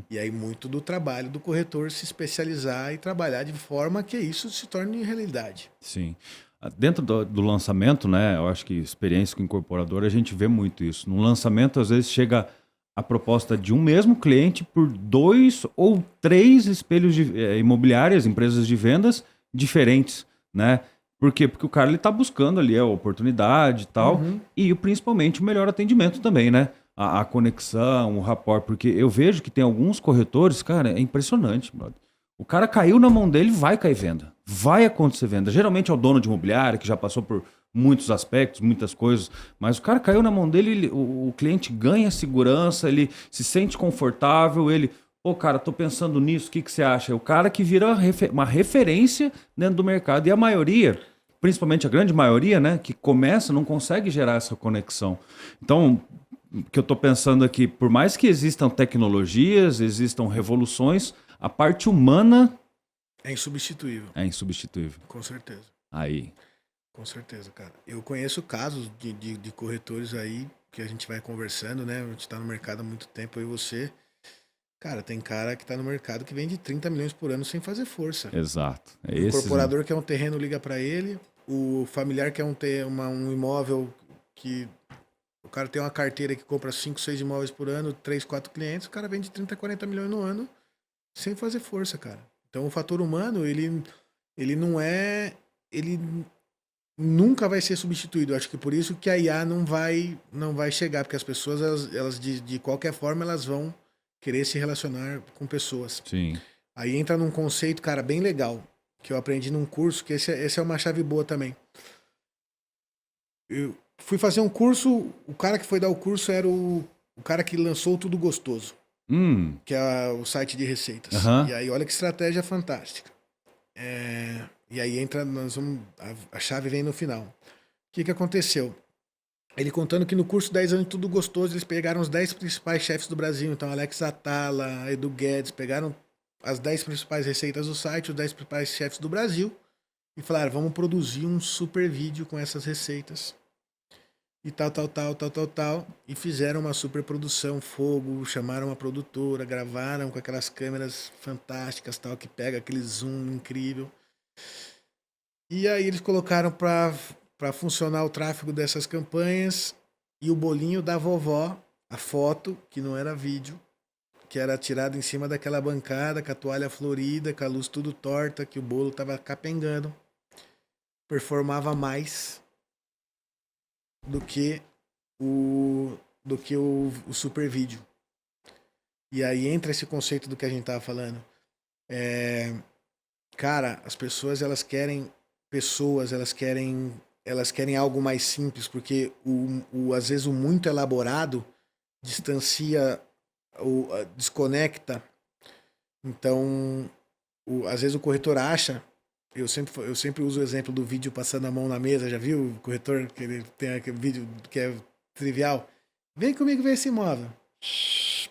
E aí muito do trabalho do corretor se especializar e trabalhar de forma que isso se torne realidade. Sim. Dentro do lançamento, né? Eu acho que experiência com incorporador, a gente vê muito isso. No lançamento, às vezes, chega a proposta de um mesmo cliente por 2 ou 3 espelhos imobiliárias, empresas de vendas diferentes, né? Por quê? Porque o cara ele tá buscando ali a oportunidade e tal, e principalmente o melhor atendimento também, né? A conexão, o rapport, porque eu vejo que tem alguns corretores, cara, é impressionante, brother. O cara caiu na mão dele, vai cair venda. Vai acontecer venda. Geralmente é o dono de imobiliária, que já passou por muitos aspectos, muitas coisas, mas o cara caiu na mão dele, o cliente ganha segurança, ele se sente confortável, ele, pô, cara, tô pensando nisso, o que você acha? É o cara que vira uma referência dentro do mercado. E a maioria, principalmente a grande maioria, né, que começa, não consegue gerar essa conexão. Então, o que eu tô pensando aqui, por mais que existam tecnologias, existam revoluções, a parte humana É insubstituível, é insubstituível. com certeza. Aí. Com certeza, cara. Eu conheço casos de corretores aí que a gente vai conversando, né? A gente tá no mercado há muito tempo, eu e você. Cara, tem cara que tá no mercado que vende 30 milhões por ano sem fazer força. Exato. É O esses, incorporador quer um terreno, liga para ele. O familiar quer um imóvel que o cara tem uma carteira que compra 5, 6 imóveis por ano, 3, 4 clientes. O cara vende 30, 40 milhões no ano sem fazer força, cara. Então o fator humano, ele não é. Ele nunca vai ser substituído. Eu acho que por isso que a IA não vai chegar, porque as pessoas, elas de qualquer forma, elas vão querer se relacionar com pessoas. sim. Aí entra num conceito, cara, bem legal, que eu aprendi num curso, que esse é uma chave boa também. Eu fui fazer um curso, o cara que foi dar o curso era o cara que lançou o Tudo Gostoso, que é o site de receitas. Aham. E aí, olha que estratégia fantástica. E aí entra, a chave vem no final. O que aconteceu? Ele contando que no curso 10 anos de Tudo Gostoso, eles pegaram os 10 principais chefes do Brasil. Então, Alex Atala, Edu Guedes, pegaram as 10 principais receitas do site, os 10 principais chefes do Brasil, e falaram, vamos produzir um super vídeo com essas receitas. E tal. E fizeram uma super produção, fogo, chamaram uma produtora, gravaram com aquelas câmeras fantásticas, tal, que pega aquele zoom incrível. E aí eles colocaram para funcionar o tráfego dessas campanhas e o bolinho da vovó, a foto, que não era vídeo, que era tirado em cima daquela bancada, com a toalha florida, com a luz tudo torta, que o bolo tava capengando, performava mais do que o super vídeo. E aí entra esse conceito do que a gente tava falando. Cara, as pessoas, elas querem algo mais simples, porque às vezes o muito elaborado distancia, desconecta. Então, às vezes o corretor acha, eu sempre uso o exemplo do vídeo passando a mão na mesa, já viu? O corretor, que ele tem aquele vídeo que é trivial. Vem comigo ver esse imóvel.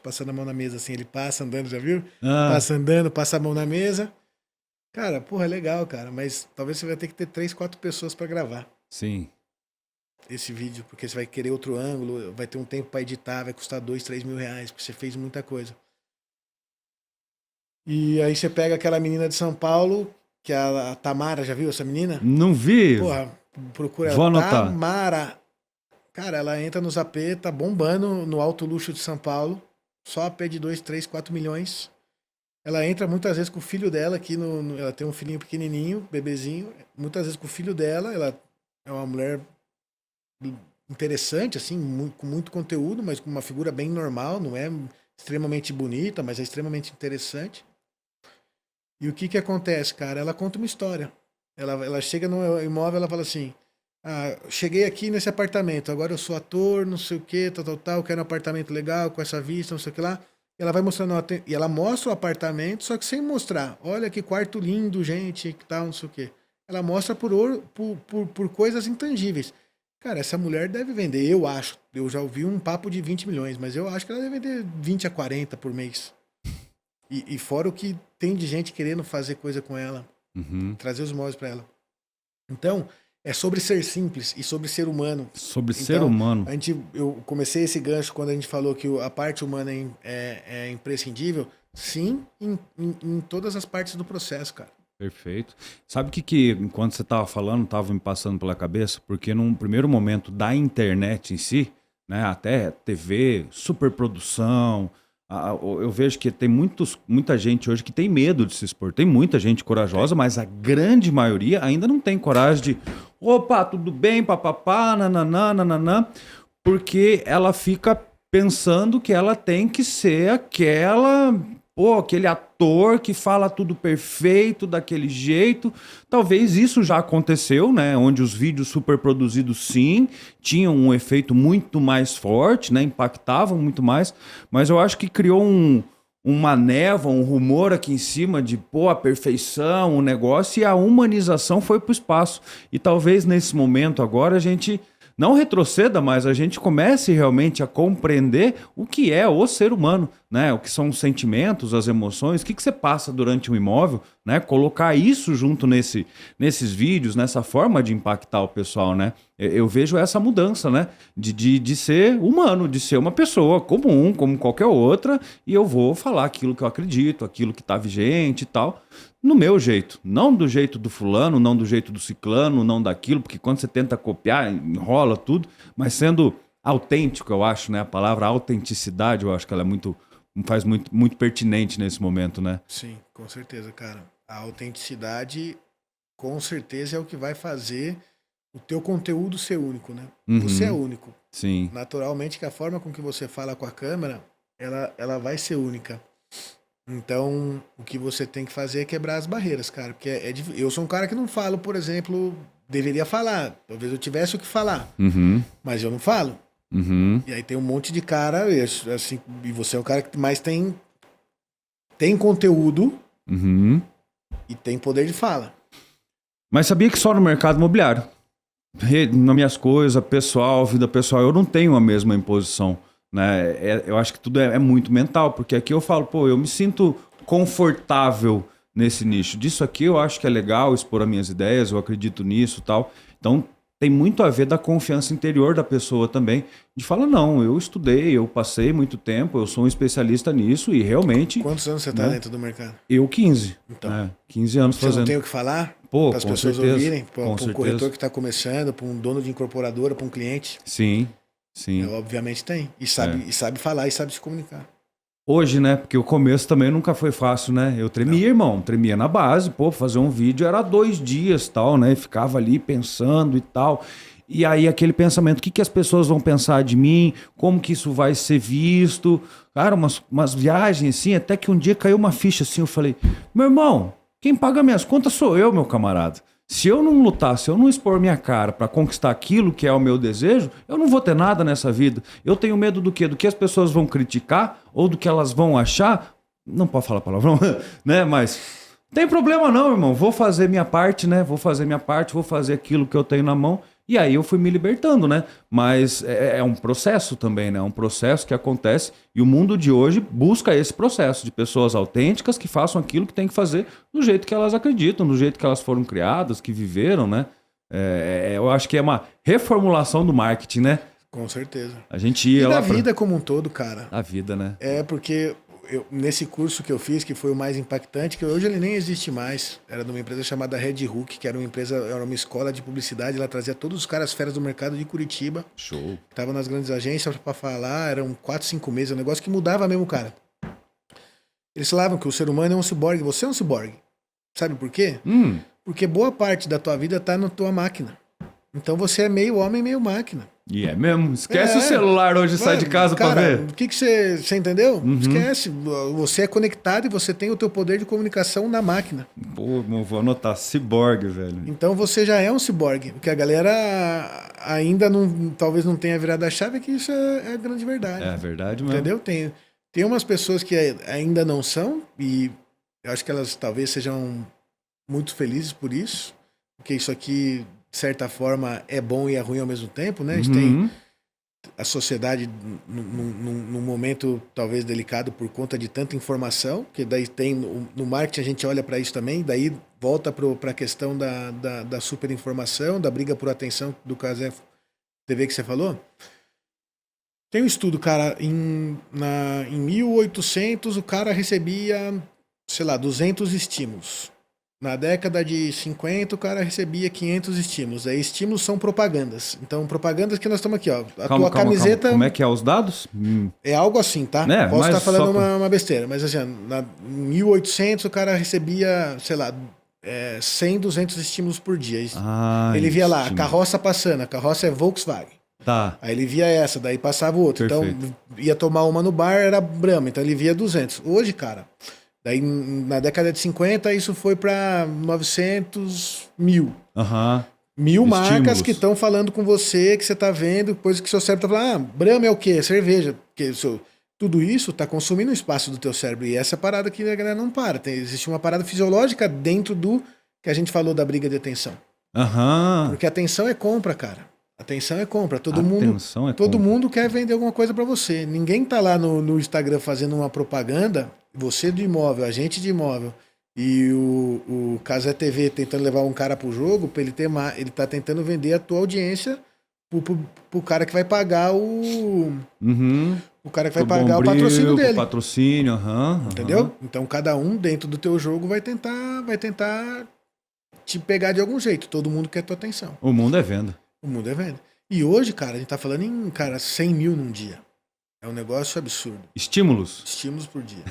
Passando a mão na mesa assim, ele passa andando, já viu? Passa andando, passa a mão na mesa. Cara, porra, é legal, cara, mas talvez você vai ter que ter 3, 4 pessoas para gravar. Sim. Esse vídeo, porque você vai querer outro ângulo, vai ter um tempo para editar, vai custar 2, 3 mil reais, porque você fez muita coisa. E aí você pega aquela menina de São Paulo, que é a Tamara, já viu essa menina? Não vi. Porra, procura Vou ela. anotar. Tamara. Cara, ela entra nos AP, tá bombando no alto luxo de São Paulo, só AP de 2, 3, 4 milhões. Ela entra muitas vezes com o filho dela aqui ela tem um filhinho pequenininho, bebezinho, muitas vezes com o filho dela, ela é uma mulher interessante, assim, com muito conteúdo, mas com uma figura bem normal, não é extremamente bonita, mas é extremamente interessante. E o que acontece, cara? Ela conta uma história. Ela chega no imóvel, ela fala assim, cheguei aqui nesse apartamento, agora eu sou ator, não sei o que, tal, quero um apartamento legal, com essa vista, não sei o que lá. E ela vai mostrando, e ela mostra o apartamento, só que sem mostrar. Olha que quarto lindo, gente, que tal, não sei o quê. Ela mostra por coisas intangíveis. Cara, essa mulher deve vender, eu acho. Eu já ouvi um papo de 20 milhões, mas eu acho que ela deve vender 20 a 40 por mês. E fora o que tem de gente querendo fazer coisa com ela, trazer os móveis para ela. Então, é sobre ser simples e sobre ser humano. Sobre ser humano. Eu comecei esse gancho quando a gente falou que a parte humana é imprescindível. Sim, em todas as partes do processo, cara. Perfeito. Sabe o que enquanto você estava falando, estava me passando pela cabeça? Porque num primeiro momento da internet em si, né, até TV, superprodução, eu vejo que tem muita gente hoje que tem medo de se expor. Tem muita gente corajosa, mas a grande maioria ainda não tem coragem de opa, tudo bem, papapá, nananã, porque ela fica pensando que ela tem que ser aquele ator que fala tudo perfeito, daquele jeito. Talvez isso já aconteceu, né? Onde os vídeos super produzidos, sim, tinham um efeito muito mais forte, né? Impactavam muito mais. Mas eu acho que criou uma névoa, um rumor aqui em cima de, a perfeição, o negócio, e a humanização foi para o espaço. E talvez nesse momento agora a gente não retroceda, mas a gente comece realmente a compreender o que é o ser humano, né? O que são os sentimentos, as emoções, o que você passa durante um imóvel, né? Colocar isso junto nesses vídeos, nessa forma de impactar o pessoal, né? Eu vejo essa mudança, né? De ser humano, de ser uma pessoa comum, como qualquer outra, e eu vou falar aquilo que eu acredito, aquilo que está vigente e tal, no meu jeito. Não do jeito do fulano, não do jeito do ciclano, não daquilo, porque quando você tenta copiar, enrola tudo, mas sendo autêntico, eu acho, né? A palavra autenticidade, eu acho que ela faz muito pertinente nesse momento, né? Sim, com certeza, cara. A autenticidade, com certeza, é o que vai fazer o teu conteúdo ser único, né? Você é único. Sim. Naturalmente, que a forma com que você fala com a câmera, ela vai ser única. Então, o que você tem que fazer é quebrar as barreiras, cara. Porque eu sou um cara que não falo, por exemplo, deveria falar. Talvez eu tivesse o que falar. Mas eu não falo. E aí tem um monte de cara, assim, e você é o cara que mais tem conteúdo e tem poder de fala. Mas sabia que só no mercado imobiliário, nas minhas coisas, vida pessoal, eu não tenho a mesma imposição, né? Eu acho que tudo é muito mental, porque aqui eu falo, eu me sinto confortável nesse nicho. Disso aqui eu acho que é legal expor as minhas ideias, eu acredito nisso e tal. Então tem muito a ver da confiança interior da pessoa também, de falar, não, eu estudei, eu passei muito tempo, eu sou um especialista nisso e realmente... Quantos anos você está dentro do mercado? Eu 15. Então, 15 anos você fazendo. Não tem o que falar? Para as pessoas ouvirem? Para um corretor que está começando, para um dono de incorporadora, para um cliente? Sim. Obviamente tem. E sabe falar e sabe se comunicar. Hoje, né? Porque o começo também nunca foi fácil, né? Eu tremia, irmão. Tremia na base. Fazer um vídeo era 2 dias, tal, né? Ficava ali pensando e tal. E aí aquele pensamento, o que as pessoas vão pensar de mim? Como que isso vai ser visto? Cara, umas viagens assim, até que um dia caiu uma ficha assim, eu falei, meu irmão, quem paga minhas contas sou eu, meu camarada. Se eu não lutar, se eu não expor minha cara para conquistar aquilo que é o meu desejo, eu não vou ter nada nessa vida. Eu tenho medo do quê? Do que as pessoas vão criticar ou do que elas vão achar? Não pode falar palavrão, né? Mas Tem problema não, irmão. Vou fazer minha parte, né? Vou fazer minha parte, vou fazer aquilo que eu tenho na mão. E aí eu fui me libertando, né? Mas é um processo também, né? É um processo que acontece e o mundo de hoje busca esse processo de pessoas autênticas que façam aquilo que tem que fazer do jeito que elas acreditam, do jeito que elas foram criadas, que viveram, né? Eu acho que é uma reformulação do marketing, né? Com certeza. A gente ia E lá da vida como um todo, cara. A vida, né? Porque nesse curso que eu fiz, que foi o mais impactante, que hoje ele nem existe mais, era de uma empresa chamada Red Hook, que era uma escola de publicidade, ela trazia todos os caras feras do mercado de Curitiba. Show. Que estavam nas grandes agências para falar, eram 4, 5 meses, um negócio que mudava mesmo, cara. Eles falavam que o ser humano é um ciborgue, você é um ciborgue. Sabe por quê? Porque boa parte da tua vida tá na tua máquina. Então você é meio homem, meio máquina. E é mesmo. Esquece o celular hoje, sai de casa cara, pra ver. O que você entendeu? Esquece. Você é conectado e você tem o teu poder de comunicação na máquina. Pô, vou anotar, ciborgue, velho. Então você já é um ciborgue. O que a galera ainda talvez não tenha virado a chave, é que isso é a grande verdade. É verdade mesmo. Entendeu? Tem umas pessoas que ainda não são, e eu acho que elas talvez sejam muito felizes por isso, porque isso aqui, de certa forma, é bom e é ruim ao mesmo tempo, né? A gente tem a sociedade num momento talvez delicado por conta de tanta informação, que daí tem no marketing a gente olha para isso também, daí volta para a questão da superinformação, da briga por atenção do Casé TV que você falou. Tem um estudo, cara, em 1800 o cara recebia, sei lá, 200 estímulos. Na década de 50 o cara recebia 500 estímulos. Aí estímulos são propagandas. Então, propagandas que nós estamos aqui, ó. Tua camiseta... Calma. Como é que é os dados? É algo assim, tá? Posso estar falando uma besteira, mas assim, em 1800 o cara recebia, sei lá, 100, 200 estímulos por dia. Ele via lá, a carroça passando, a carroça é Volkswagen. Tá. Aí ele via essa, daí passava o outro. Perfeito. Então, ia tomar uma no bar, era Brahma, então ele via 200. Hoje, cara, daí na década de 50 isso foi para 900 mil. Mil marcas que estão falando com você, que você tá vendo, coisa que seu cérebro tá falando, Brahma é o quê? Cerveja. Porque tudo isso tá consumindo o espaço do teu cérebro. E essa parada que a galera não para. Existe uma parada fisiológica dentro do que a gente falou da briga de atenção. Porque atenção é compra, cara. Atenção é compra. Todo mundo quer vender alguma coisa para você. Ninguém tá lá no Instagram fazendo uma propaganda, você do imóvel, agente de imóvel, e o Casé TV tentando levar um cara pro jogo, pra ele tá tentando vender a tua audiência pro cara que vai pagar o cara que vai pagar o patrocínio dele. O patrocínio, entendeu? Então cada um dentro do teu jogo vai tentar te pegar de algum jeito. Todo mundo quer tua atenção. O mundo é venda. O mundo é venda. E hoje, cara, a gente tá falando em, 100 mil num dia. É um negócio absurdo. Estímulos por dia.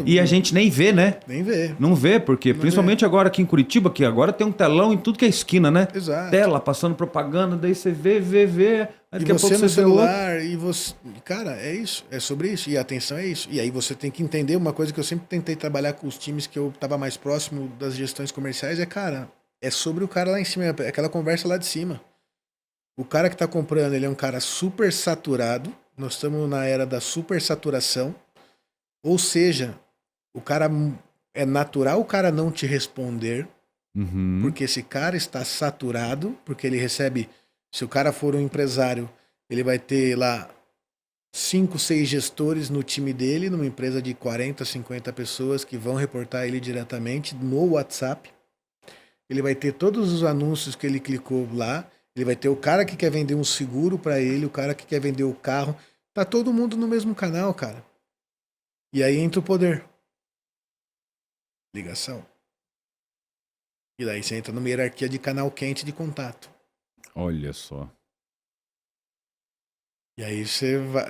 E a gente nem vê, né? Nem vê. Não vê, porque principalmente agora aqui em Curitiba, que agora tem um telão em tudo que é esquina, né? Exato. Tela, passando propaganda, daí você vê. Aí e você no celular, e você... Cara, é isso. É sobre isso. E a atenção é isso. E aí você tem que entender uma coisa que eu sempre tentei trabalhar com os times que eu tava mais próximo das gestões comerciais, cara... É sobre o cara lá em cima, é aquela conversa lá de cima. O cara que está comprando, ele é um cara super saturado. Nós estamos na era da supersaturação. Ou seja, o cara é natural o cara não te responder, porque esse cara está saturado, porque ele recebe, se o cara for um empresário, ele vai ter lá 5, 6 gestores no time dele, numa empresa de 40, 50 pessoas que vão reportar ele diretamente no WhatsApp. Ele vai ter todos os anúncios que ele clicou lá. Ele vai ter o cara que quer vender um seguro para ele, o cara que quer vender o carro. Tá todo mundo no mesmo canal, cara. E aí entra o poder. Ligação. E daí você entra numa hierarquia de canal quente de contato. Olha só. E aí você vai...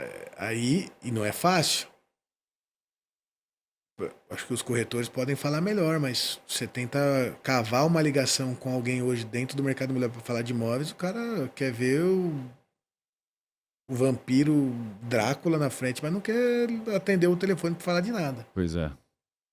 E não é fácil. Acho que os corretores podem falar melhor, mas você tenta cavar uma ligação com alguém hoje dentro do mercado imobiliário para falar de imóveis, o cara quer ver o vampiro Drácula na frente, mas não quer atender o telefone para falar de nada. Pois é.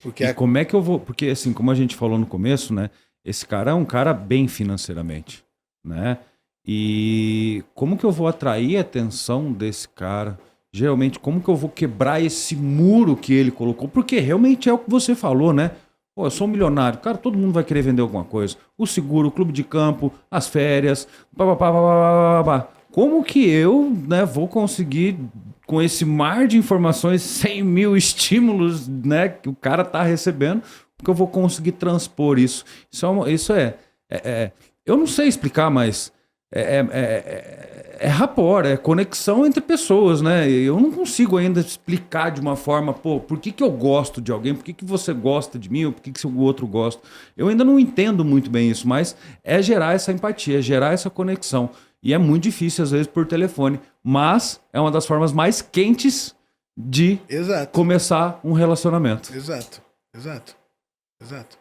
Porque como é que eu vou... Porque assim, como a gente falou no começo, né? Esse cara é um cara bem financeiramente, né? E como que eu vou atrair a atenção desse cara? Geralmente, como que eu vou quebrar esse muro que ele colocou? Porque realmente é o que você falou, né? Pô, eu sou um milionário. Cara, todo mundo vai querer vender alguma coisa. O seguro, o clube de campo, as férias, pá, pá, pá, pá, pá, pá, pá. Como que eu, né, vou conseguir, com esse mar de informações, 100 mil estímulos, né, que o cara tá recebendo, que eu vou conseguir transpor isso? Eu não sei explicar, mas é rapport, é conexão entre pessoas, né? Eu não consigo ainda explicar de uma forma, pô, por que que eu gosto de alguém, por que que você gosta de mim, ou por que que o outro gosta. Eu ainda não entendo muito bem isso, mas é gerar essa empatia, é gerar essa conexão. E é muito difícil, às vezes, por telefone, mas é uma das formas mais quentes de Exato, começar um relacionamento. exato, exato, exato.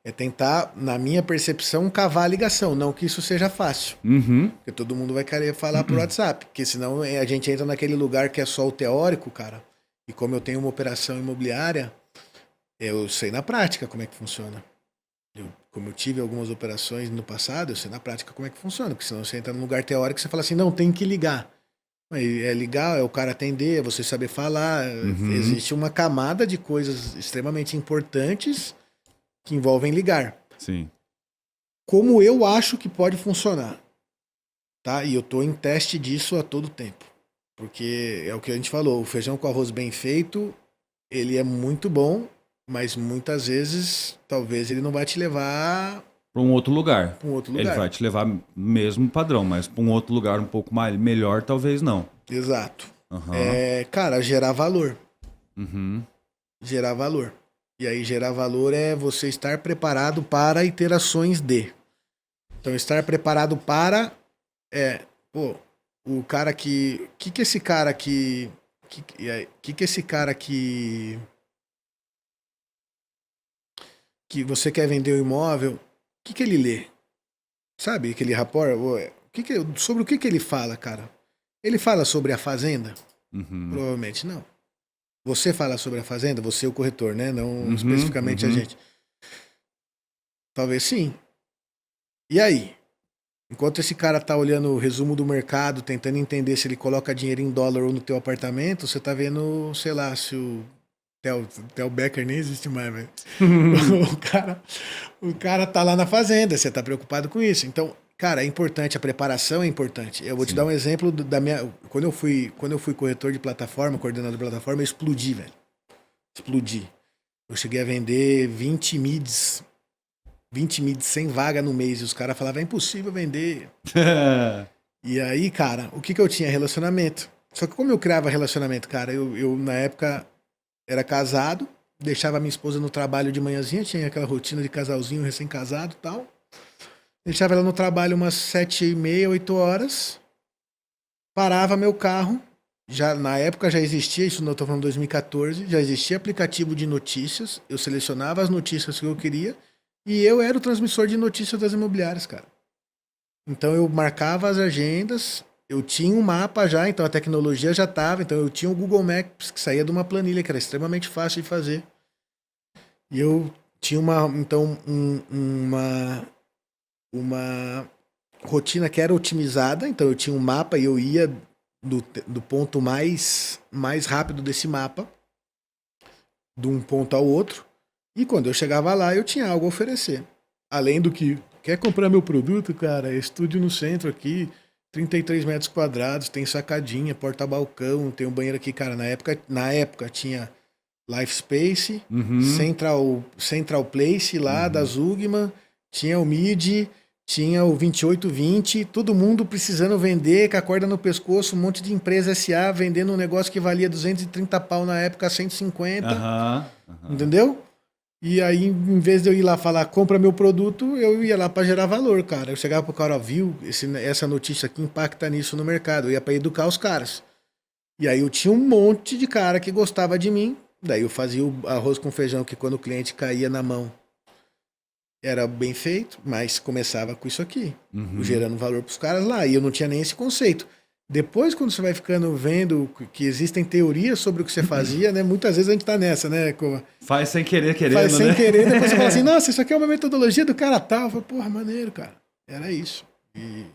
É tentar, na minha percepção, cavar a ligação. Não que isso seja fácil. Uhum, Porque todo mundo vai querer falar por WhatsApp. Porque senão a gente entra naquele lugar que é só o teórico, cara. E como eu tenho uma operação imobiliária, eu sei na prática como é que funciona. Como eu tive algumas operações no passado, eu sei na prática como é que funciona. Porque senão você entra num lugar teórico e você fala assim, não, tem que ligar. Aí é ligar, é o cara atender, é você saber falar. Existe uma camada de coisas extremamente importantes que envolvem ligar. sim. Como eu acho que pode funcionar, tá? E eu tô em teste disso a todo tempo. Porque é o que a gente falou, o feijão com arroz bem feito, ele é muito bom, mas muitas vezes talvez ele não vai te levar Para um outro lugar. para um outro Ele lugar. vai te levar mesmo padrão, mas para um outro lugar um pouco mais, melhor, talvez não. Exato. Aham. Cara, gerar valor. Uhum. Gerar valor. E aí, gerar valor é você estar preparado para interações de. Então, estar preparado para pô, o cara que. Que esse cara que. Que esse cara que você quer vender o imóvel, que ele lê? Sabe aquele rapport? Sobre o que ele fala, cara? Ele fala sobre a fazenda? Uhum. Provavelmente não. Você fala sobre a fazenda? Você é o corretor, né? Não Uhum, especificamente a uhum. gente. Talvez sim. E aí? Enquanto esse cara tá olhando o resumo do mercado, tentando entender se ele coloca dinheiro em dólar ou no teu apartamento, você tá vendo, sei lá, se o Theo Becker nem existe mais, velho. O cara tá lá na fazenda, você tá preocupado com isso. Então, cara, é importante, a preparação é importante. Eu vou te dar Sim. um exemplo da minha. Quando eu fui corretor de plataforma, coordenador de plataforma, eu explodi, velho. Explodi. Eu cheguei a vender 20 mids sem vaga no mês. E os caras falavam, é impossível vender. E aí, cara, o que eu tinha? Relacionamento. Só que como eu criava relacionamento, cara, eu na época era casado, deixava minha esposa no trabalho de manhãzinha, tinha aquela rotina de casalzinho recém-casado e tal. Deixava ela no trabalho umas 7h30, 8 horas. Parava meu carro. Já, na época já existia, isso não estou falando 2014, já existia aplicativo de notícias. Eu selecionava as notícias que eu queria e eu era o transmissor de notícias das imobiliárias, cara. Então eu marcava as agendas, eu tinha um mapa já, então a tecnologia já estava, então eu tinha o Google Maps que saía de uma planilha que era extremamente fácil de fazer. E eu tinha uma rotina que era otimizada, então eu tinha um mapa e eu ia do ponto mais rápido desse mapa, de um ponto ao outro, e quando eu chegava lá eu tinha algo a oferecer. Além do que, quer comprar meu produto, cara? É estúdio no centro aqui, 33 metros quadrados, tem sacadinha, porta-balcão, tem um banheiro aqui, cara. Na época tinha Life Space, Uhum. Central Place lá da Uhum. Zugman, tinha o Mid, tinha o 2820, todo mundo precisando vender, com a corda no pescoço, um monte de empresa SA vendendo um negócio que valia 230 pau na época, 150, Aham. Aham. entendeu? E aí, em vez de eu ir lá falar, compra meu produto, eu ia lá para gerar valor, cara. Eu chegava pro cara, ó, viu, essa notícia aqui impacta nisso no mercado. Eu ia para educar os caras. E aí eu tinha um monte de cara que gostava de mim. Daí eu fazia o arroz com feijão, que quando o cliente caía na mão era bem feito, mas começava com isso aqui, Uhum. gerando valor pros caras lá. E eu não tinha nem esse conceito. Depois, quando você vai ficando vendo que existem teorias sobre o que você fazia, né? Muitas vezes a gente tá nessa, né? Faz sem querer, Faz querendo, sem né? querer, depois você fala assim, nossa, isso aqui é uma metodologia do cara tal. Eu falo, porra, maneiro, cara. Era isso. E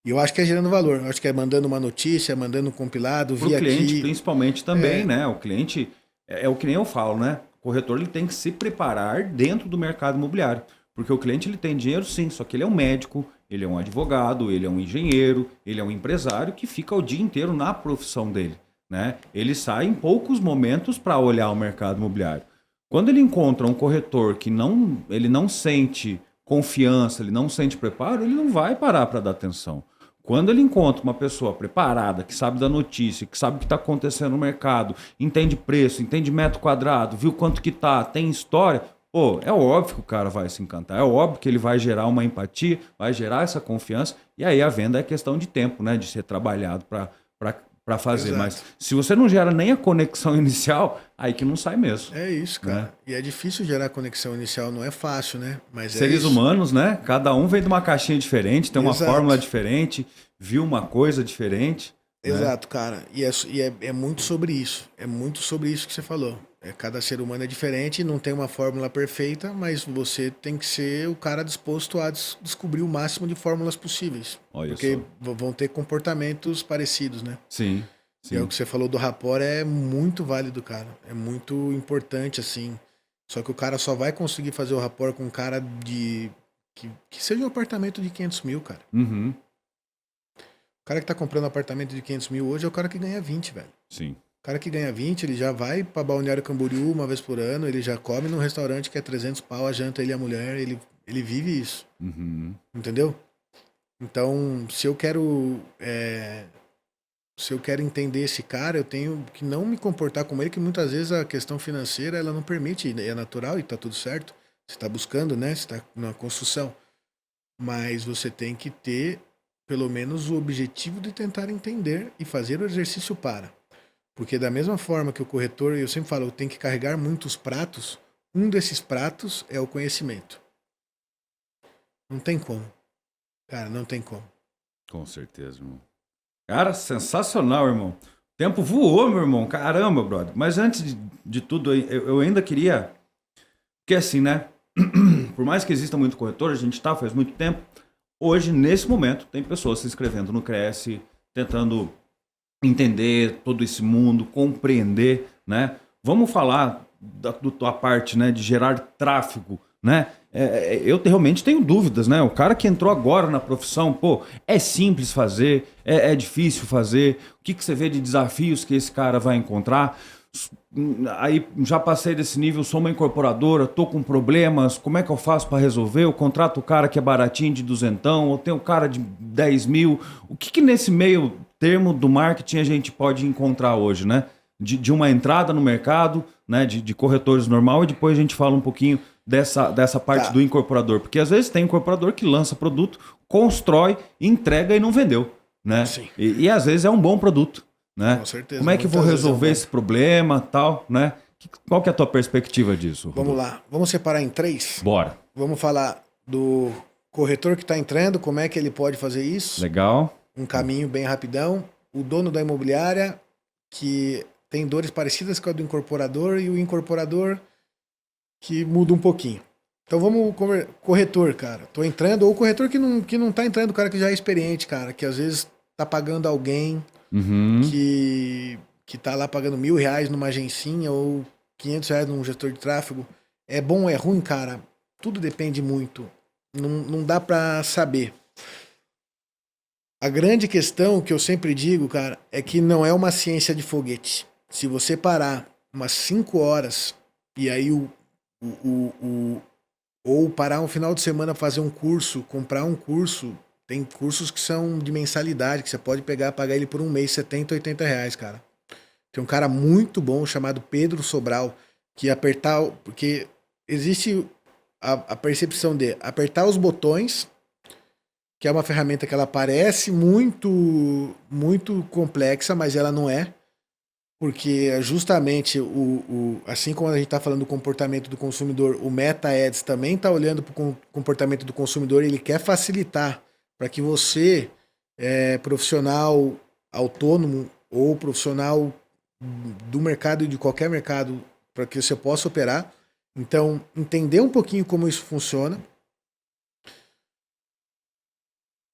eu acho que é gerando valor. Eu acho que é mandando uma notícia, mandando um compilado, Para o vi cliente, aqui. principalmente também, né? O cliente é o que nem eu falo, né? O corretor ele tem que se preparar dentro do mercado imobiliário. Porque o cliente ele tem dinheiro sim, só que ele é um médico, ele é um advogado, ele é um engenheiro, ele é um empresário que fica o dia inteiro na profissão dele, né? Ele sai em poucos momentos para olhar o mercado imobiliário. Quando ele encontra um corretor que ele não sente confiança, ele não sente preparo, ele não vai parar para dar atenção. Quando ele encontra uma pessoa preparada, que sabe da notícia, que sabe o que está acontecendo no mercado, entende preço, entende metro quadrado, viu quanto que tá, tem história, pô, é óbvio que o cara vai se encantar, é óbvio que ele vai gerar uma empatia, vai gerar essa confiança, e aí a venda é questão de tempo, né, de ser trabalhado para fazer. Exato. Mas se você não gera nem a conexão inicial, aí que não sai mesmo. É isso, cara. Né? E é difícil gerar conexão inicial, não é fácil, né? Mas Seres é humanos, né? Cada um vem de uma caixinha diferente, tem uma Exato. fórmula diferente, viu uma coisa diferente. Exato, cara. E é muito sobre isso. É muito sobre isso que você falou. Cada ser humano é diferente, não tem uma fórmula perfeita, mas você tem que ser o cara disposto a descobrir o máximo de fórmulas possíveis. Olha porque só. vão ter comportamentos parecidos, né? Sim, E é sim. o que você falou do rapport é muito válido, cara. É muito importante, assim. Só que o cara só vai conseguir fazer o rapport com um cara que seja um apartamento de 500 mil, cara. Uhum. O cara que tá comprando um apartamento de 500 mil hoje é o cara que ganha 20, velho. Sim. O cara que ganha 20, ele já vai pra Balneário Camboriú uma vez por ano, ele já come num restaurante que é 300 pau a janta, ele e a mulher, ele vive isso. Uhum. Entendeu? Então, se eu quero entender esse cara, eu tenho que não me comportar como ele, que muitas vezes a questão financeira ela não permite, e é natural e tá tudo certo. Você tá buscando, né? Você tá na construção. Mas você tem que ter pelo menos o objetivo de tentar entender e fazer o exercício para. Porque da mesma forma que o corretor, eu sempre falo, tem que carregar muitos pratos, um desses pratos é o conhecimento. Não tem como. Cara, não tem como. Com certeza, irmão. Cara, sensacional, irmão. O tempo voou, meu irmão. Caramba, brother. Mas antes de tudo, eu ainda queria... Porque assim, né? Por mais que exista muito corretor, a gente tá faz muito tempo. Hoje, nesse momento, tem pessoas se inscrevendo no Cresce, tentando entender todo esse mundo, compreender, né? Vamos falar da tua parte, né, de gerar tráfego, né? Eu realmente tenho dúvidas, né? O cara que entrou agora na profissão, pô, é simples fazer, é difícil fazer. O que você vê de desafios que esse cara vai encontrar? Aí já passei desse nível, sou uma incorporadora, tô com problemas, como é que eu faço para resolver? Eu contrato o cara que é baratinho de duzentão, ou tenho um cara de 10 mil. O que nesse meio termo do marketing a gente pode encontrar hoje, né? De uma entrada no mercado, né? De corretores normal, e depois a gente fala um pouquinho dessa parte do incorporador. Porque às vezes tem incorporador que lança produto, constrói, entrega e não vendeu, né? Sim. E às vezes é um bom produto. Né? Com certeza. Como é que eu vou resolver esse problema, tal, né? Qual que é a tua perspectiva disso? Vamos lá. Vamos separar em 3? Bora. Vamos falar do corretor que está entrando, como é que ele pode fazer isso. Legal. Um caminho bem rapidão. O dono da imobiliária, que tem dores parecidas com a do incorporador, e o incorporador que muda um pouquinho. Então vamos, corretor, cara. Tô entrando, ou o corretor que não tá entrando, o cara que já é experiente, cara, que às vezes tá pagando alguém... Uhum. que tá lá pagando R$1.000 numa agencinha ou R$500 num gestor de tráfego. É bom ou é ruim, cara? Tudo depende muito. Não dá pra saber. A grande questão que eu sempre digo, cara, é que não é uma ciência de foguete. Se você parar umas 5 horas e aí ou parar um final de semana fazer um curso, comprar um curso. Tem cursos que são de mensalidade, que você pode pagar ele por um mês, R$70, R$80, cara. Tem um cara muito bom chamado Pedro Sobral, que porque existe a percepção de apertar os botões, que é uma ferramenta que ela parece muito, muito complexa, mas ela não é. Porque justamente, assim como a gente está falando do comportamento do consumidor, o Meta Ads também está olhando para o comportamento do consumidor, ele quer facilitar para que você, profissional autônomo ou profissional do mercado e de qualquer mercado, para que você possa operar. Então, entender um pouquinho como isso funciona.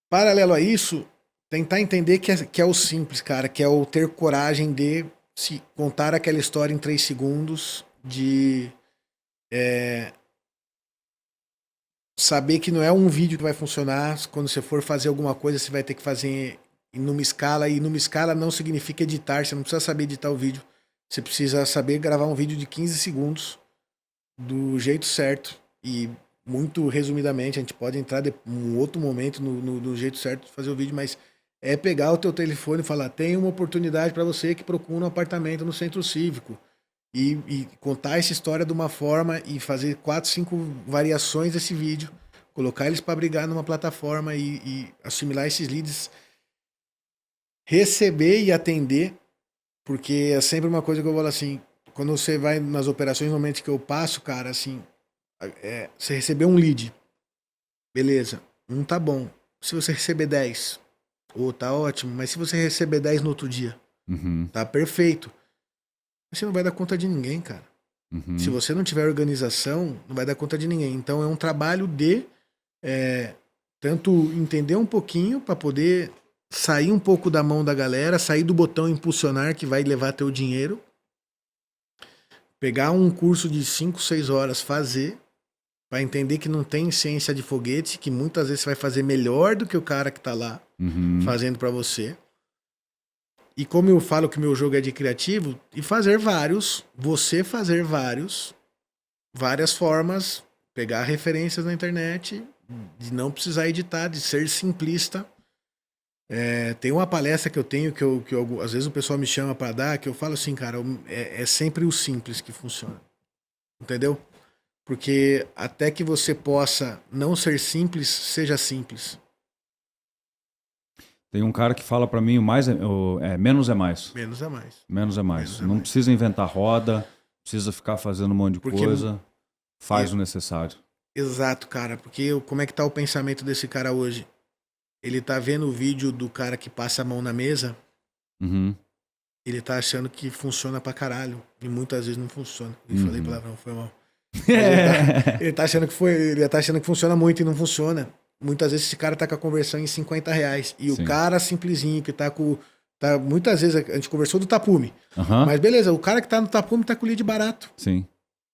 Paralelo a isso, tentar entender que é o simples, cara, que é o ter coragem de se contar aquela história em 3 segundos, de saber que não é um vídeo que vai funcionar. Quando você for fazer alguma coisa, você vai ter que fazer numa escala, e numa escala não significa editar, você não precisa saber editar o vídeo. Você precisa saber gravar um vídeo de 15 segundos do jeito certo. E muito resumidamente, a gente pode entrar em um outro momento no jeito certo de fazer o vídeo, mas é pegar o teu telefone e falar: tem uma oportunidade para você que procura um apartamento no centro cívico. E contar essa história de uma forma e fazer 4, 5 variações desse vídeo, colocar eles para brigar numa plataforma e assimilar esses leads, receber e atender, porque é sempre uma coisa que eu falo assim: quando você vai nas operações, normalmente que eu passo, cara, assim, você recebeu um lead, beleza, tá bom. Se você receber 10, tá ótimo, mas se você receber 10 no outro dia, tá perfeito. Você não vai dar conta de ninguém, cara. Se você não tiver organização, não vai dar conta de ninguém. Então é um trabalho de tanto entender um pouquinho para poder sair um pouco da mão da galera, sair do botão impulsionar que vai levar teu dinheiro, pegar um curso de 5, 6 horas, fazer, para entender que não tem ciência de foguete, que muitas vezes você vai fazer melhor do que o cara que tá lá fazendo para você. E como eu falo que meu jogo é de criativo, e fazer várias formas, pegar referências na internet, de não precisar editar, de ser simplista. Tem uma palestra que eu tenho, que eu às vezes o pessoal me chama para dar, que eu falo assim, cara, é sempre o simples que funciona. Entendeu? Porque até que você possa não ser simples, seja simples. Tem um cara que fala pra mim, menos é mais. Menos é mais. Menos é mais. Menos é Não mais. precisa inventar roda, precisa ficar fazendo um monte de coisa. Faz o necessário. Exato, cara. Porque como é que tá o pensamento desse cara hoje? Ele tá vendo o vídeo do cara que passa a mão na mesa, ele tá achando que funciona pra caralho. E muitas vezes não funciona. Eu falei palavrão, foi mal. Ele tá achando que funciona muito e não funciona. Muitas vezes esse cara tá com a conversão em R$50. E Sim. o cara simplesinho que tá com... muitas vezes a gente conversou do tapume. Aham. Mas beleza, o cara que tá no tapume tá com o lead barato. Sim.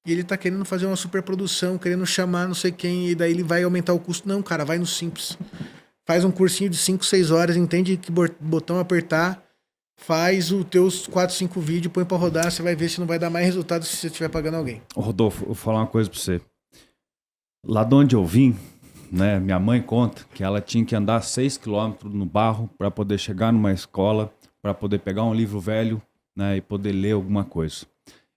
E ele tá querendo fazer uma superprodução, querendo chamar não sei quem, e daí ele vai aumentar o custo. Não, cara, vai no simples. Faz um cursinho de 5, 6 horas, entende que botão apertar, faz os teus 4, 5 vídeos, põe pra rodar, você vai ver se não vai dar mais resultado se você estiver pagando alguém. Ô, Rodolfo, eu vou falar uma coisa pra você. Lá de onde eu vim, né, minha mãe conta que ela tinha que andar 6 quilômetros no barro para poder chegar numa escola, para poder pegar um livro velho, né, e poder ler alguma coisa.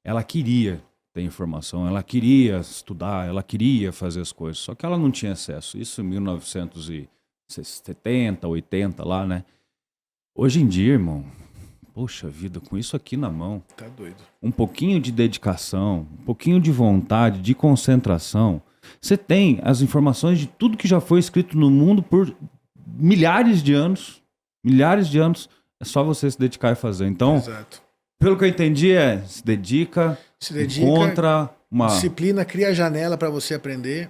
Ela queria ter informação, ela queria estudar, ela queria fazer as coisas, só que ela não tinha acesso. Isso em 1970, 80 lá, né? Hoje em dia, irmão, poxa vida, com isso aqui na mão, Tá doido. um pouquinho de dedicação, um pouquinho de vontade, de concentração, você tem as informações de tudo que já foi escrito no mundo por milhares de anos. Milhares de anos. É só você se dedicar e fazer. Então, Exato. pelo que eu entendi, se dedica, encontra uma... disciplina, cria janela pra você aprender.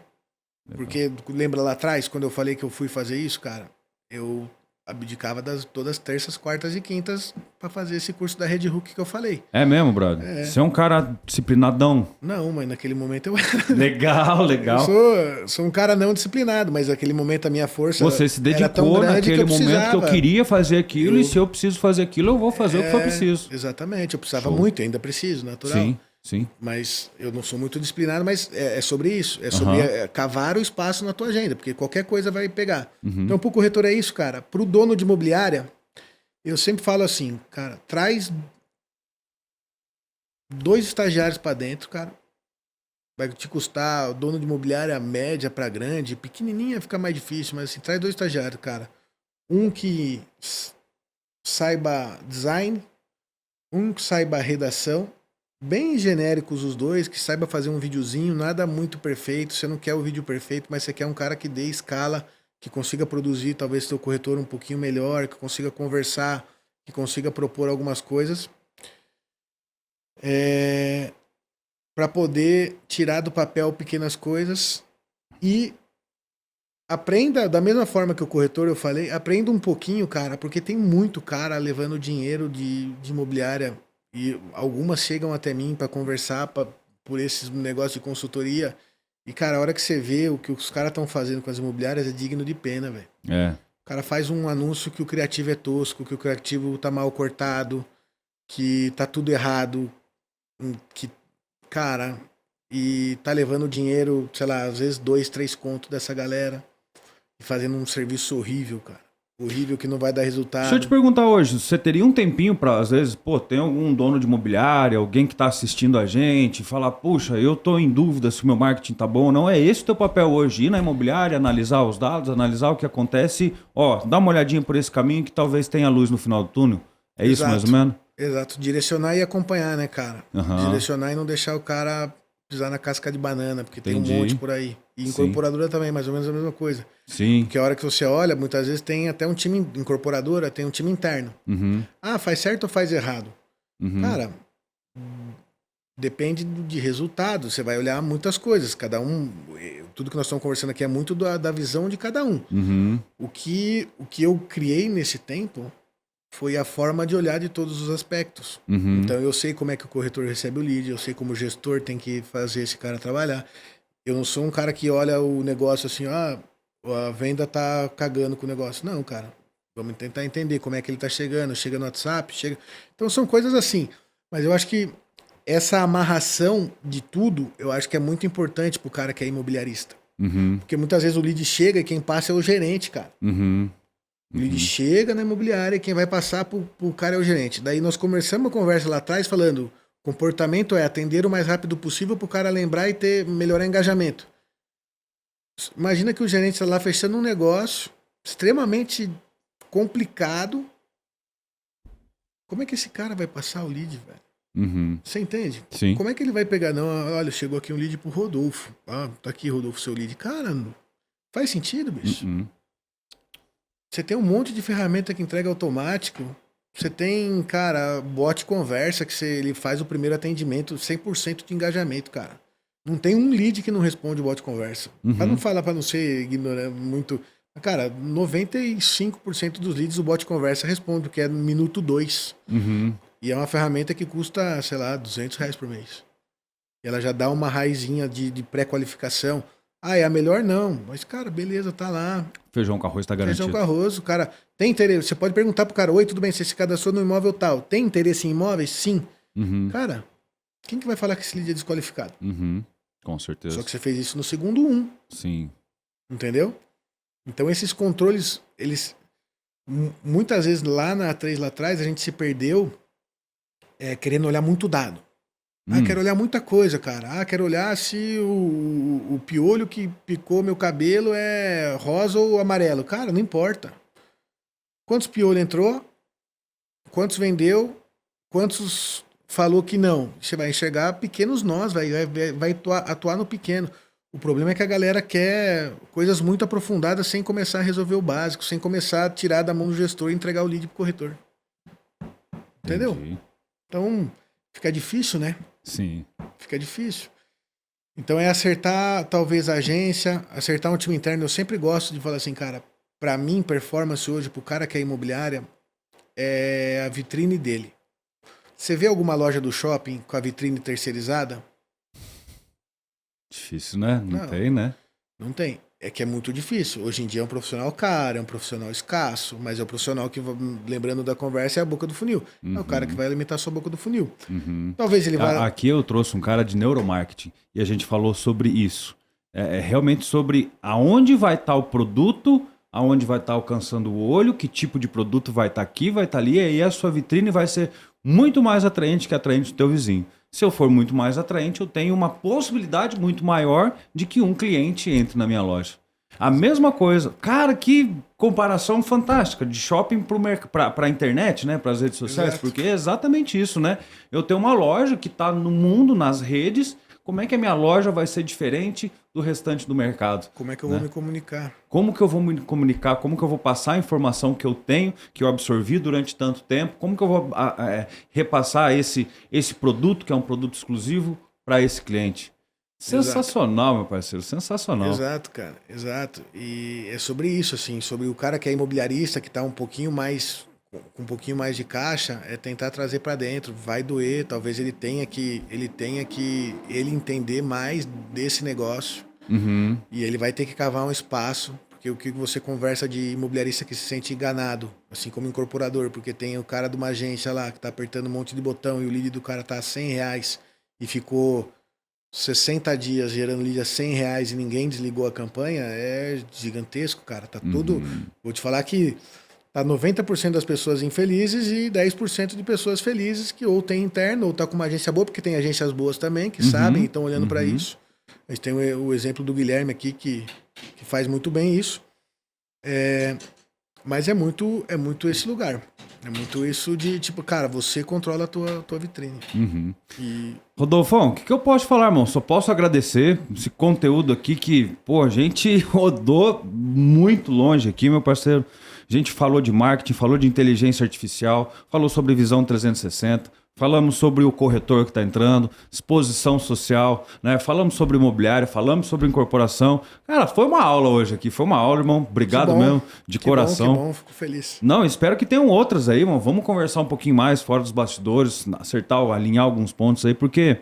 Porque lembra lá atrás, quando eu falei que eu fui fazer isso, cara, eu abdicava todas terças, quartas e quintas pra fazer esse curso da Red Hook que eu falei. É mesmo, brother? Você é um cara disciplinadão. Não, mas naquele momento eu Legal. Eu sou um cara não disciplinado, mas naquele momento a minha força Você se era tão dedicou grande naquele que momento que eu queria fazer aquilo, e se eu preciso fazer aquilo, eu vou fazer o que for preciso. Exatamente, eu precisava Show. muito, ainda preciso, natural. Sim. Mas eu não sou muito disciplinado, mas é sobre isso. É sobre cavar o espaço na tua agenda, porque qualquer coisa vai pegar. Então, pro corretor é isso, cara. Pro dono de imobiliária, eu sempre falo assim, cara, traz 2 estagiários pra dentro, cara. Vai te custar, o dono de imobiliária média pra grande, pequenininha fica mais difícil, mas assim, traz 2 estagiários, cara. Um que saiba design, um que saiba redação, bem genéricos os dois, que saiba fazer um videozinho, nada muito perfeito, você não quer o vídeo perfeito, mas você quer um cara que dê escala, que consiga produzir talvez seu corretor um pouquinho melhor, que consiga conversar, que consiga propor algumas coisas, para poder tirar do papel pequenas coisas e aprenda, da mesma forma que o corretor eu falei, aprenda um pouquinho, cara, porque tem muito cara levando dinheiro de imobiliária. E algumas chegam até mim para conversar, para por esses negócios de consultoria. E, cara, a hora que você vê o que os caras estão fazendo com as imobiliárias é digno de pena, velho. É. O cara faz um anúncio que o criativo é tosco, que o criativo tá mal cortado, que tá tudo errado, que, cara, e tá levando dinheiro, sei lá, às vezes 2, 3 contos dessa galera e fazendo um serviço horrível, cara. Horrível que não vai dar resultado. Deixa eu te perguntar hoje, você teria um tempinho pra, às vezes, pô, tem algum dono de imobiliária, alguém que tá assistindo a gente, falar, puxa, eu tô em dúvida se o meu marketing tá bom ou não. É esse o teu papel hoje, ir na imobiliária, analisar os dados, analisar o que acontece, ó, dá uma olhadinha por esse caminho que talvez tenha luz no final do túnel. É isso mais ou menos? Exato, direcionar e acompanhar, né, cara? Uhum. Direcionar e não deixar o cara pisar na casca de banana, porque Entendi. tem um monte por aí. E incorporadora também, mais ou menos a mesma coisa. Sim. Porque a hora que você olha, muitas vezes tem até um time incorporadora, tem um time interno. Uhum. Ah, faz certo ou faz errado? Uhum. Cara, depende de resultado. Você vai olhar muitas coisas. Cada um, tudo que nós estamos conversando aqui é muito da visão de cada um. Uhum. O que eu criei nesse tempo foi a forma de olhar de todos os aspectos. Uhum. Então eu sei como é que o corretor recebe o lead, eu sei como o gestor tem que fazer esse cara trabalhar. Eu não sou um cara que olha o negócio assim, ah, a venda tá cagando com o negócio. Não, cara. Vamos tentar entender como é que ele tá chegando. Chega no WhatsApp, chega... Então são coisas assim. Mas eu acho que essa amarração de tudo, eu acho que é muito importante pro cara que é imobiliarista. Uhum. Porque muitas vezes o lead chega e quem passa é o gerente, cara. Uhum. O lead chega na imobiliária e quem vai passar pro cara é o gerente. Daí nós começamos uma conversa lá atrás falando, comportamento é atender o mais rápido possível pro cara lembrar e melhorar engajamento. Imagina que o gerente está lá fechando um negócio extremamente complicado. Como é que esse cara vai passar o lead, velho? Uhum. Você entende? Sim. Como é que ele vai pegar? Não, olha, chegou aqui um lead pro Rodolfo. Ah, tá aqui, Rodolfo, seu lead. Cara, faz sentido, bicho. Uhum. Você tem um monte de ferramenta que entrega automático. Você tem, cara, bot conversa que ele faz o primeiro atendimento, 100% de engajamento, cara. Não tem um lead que não responde o bot conversa. Uhum. Pra não falar, pra não ser ignorante muito... Cara, 95% dos leads o bot conversa responde, que é no minuto 2. Uhum. E é uma ferramenta que custa, sei lá, R$200 por mês. E ela já dá uma raizinha de pré-qualificação. Ah, é a melhor? Não. Mas, cara, beleza, tá lá. Feijão com arroz tá garantido. Feijão com arroz, o cara tem interesse. Você pode perguntar pro cara, oi, tudo bem, você se cadastrou no imóvel tal. Tem interesse em imóveis? Sim. Uhum. Cara, quem que vai falar que esse lead é desqualificado? Uhum. Com certeza. Só que você fez isso no segundo 1. Sim. Entendeu? Então esses controles, eles... Muitas vezes lá na A3, lá atrás, a gente se perdeu querendo olhar muito dado. Ah, quero olhar muita coisa, cara. Ah, quero olhar se o piolho que picou meu cabelo é rosa ou amarelo. Cara, não importa. Quantos piolhos entrou? Quantos vendeu? Quantos falou que não? Você vai enxergar pequenos nós, vai atuar no pequeno. O problema é que a galera quer coisas muito aprofundadas sem começar a resolver o básico, sem começar a tirar da mão do gestor e entregar o lead pro corretor. Entendeu? Entendi. Então, fica difícil, né? Sim. Fica difícil. Então é acertar, talvez, a agência, acertar um time interno. Eu sempre gosto de falar assim, cara, pra mim, performance hoje, pro cara que é imobiliária, é a vitrine dele. Você vê alguma loja do shopping com a vitrine terceirizada? Difícil, né? Não tem, né? Não tem. É que é muito difícil. Hoje em dia é um profissional caro, é um profissional escasso, mas é o profissional que, lembrando da conversa, é a boca do funil. É o cara que vai alimentar a sua boca do funil. Uhum. Talvez ele vá... Aqui eu trouxe um cara de neuromarketing e a gente falou sobre isso. É realmente sobre aonde vai estar o produto, aonde vai estar alcançando o olho, que tipo de produto vai estar aqui, vai estar ali, e aí a sua vitrine vai ser muito mais atraente que atraente do teu vizinho. Se eu for muito mais atraente, eu tenho uma possibilidade muito maior de que um cliente entre na minha loja. A mesma coisa. Cara, que comparação fantástica de shopping para a internet, né? Para as redes sociais, Exato. porque é exatamente isso, né? Eu tenho uma loja que está no mundo, nas redes. Como é que a minha loja vai ser diferente do restante do mercado? Como é que eu vou me comunicar? Como que eu vou me comunicar? Como que eu vou passar a informação que eu tenho, que eu absorvi durante tanto tempo? Como que eu vou repassar esse produto, que é um produto exclusivo, para esse cliente? Sensacional, meu parceiro, sensacional. Exato, cara, exato. E é sobre isso, assim, sobre o cara que é imobiliarista, que está um pouquinho mais com um pouquinho mais de caixa, é tentar trazer para dentro. Vai doer, talvez ele tenha que ele entender mais desse negócio. Uhum. E ele vai ter que cavar um espaço, porque o que você conversa de imobiliarista que se sente enganado, assim como incorporador, porque tem o cara de uma agência lá que tá apertando um monte de botão e o lead do cara tá R$100 e ficou 60 dias gerando lead a R$100 e ninguém desligou a campanha, é gigantesco, cara. Tá tudo... Vou te falar que tá 90% das pessoas infelizes e 10% de pessoas felizes que ou tem interno ou tá com uma agência boa, porque tem agências boas também que sabem e estão olhando para isso. A gente tem o exemplo do Guilherme aqui que faz muito bem isso. Mas é muito esse lugar. É muito isso de, tipo, cara, você controla a tua vitrine. Rodolfão, o que eu posso falar, irmão? Só posso agradecer esse conteúdo aqui que, pô, a gente rodou muito longe aqui, meu parceiro. A gente falou de marketing, falou de inteligência artificial, falou sobre visão 360, falamos sobre o corretor que está entrando, exposição social, né? Falamos sobre imobiliário, falamos sobre incorporação. Cara, foi uma aula hoje aqui, foi uma aula, irmão. Obrigado mesmo, de coração. Que bom, fico feliz. Não, espero que tenham outras aí, irmão. Vamos conversar um pouquinho mais fora dos bastidores, acertar, alinhar alguns pontos aí, porque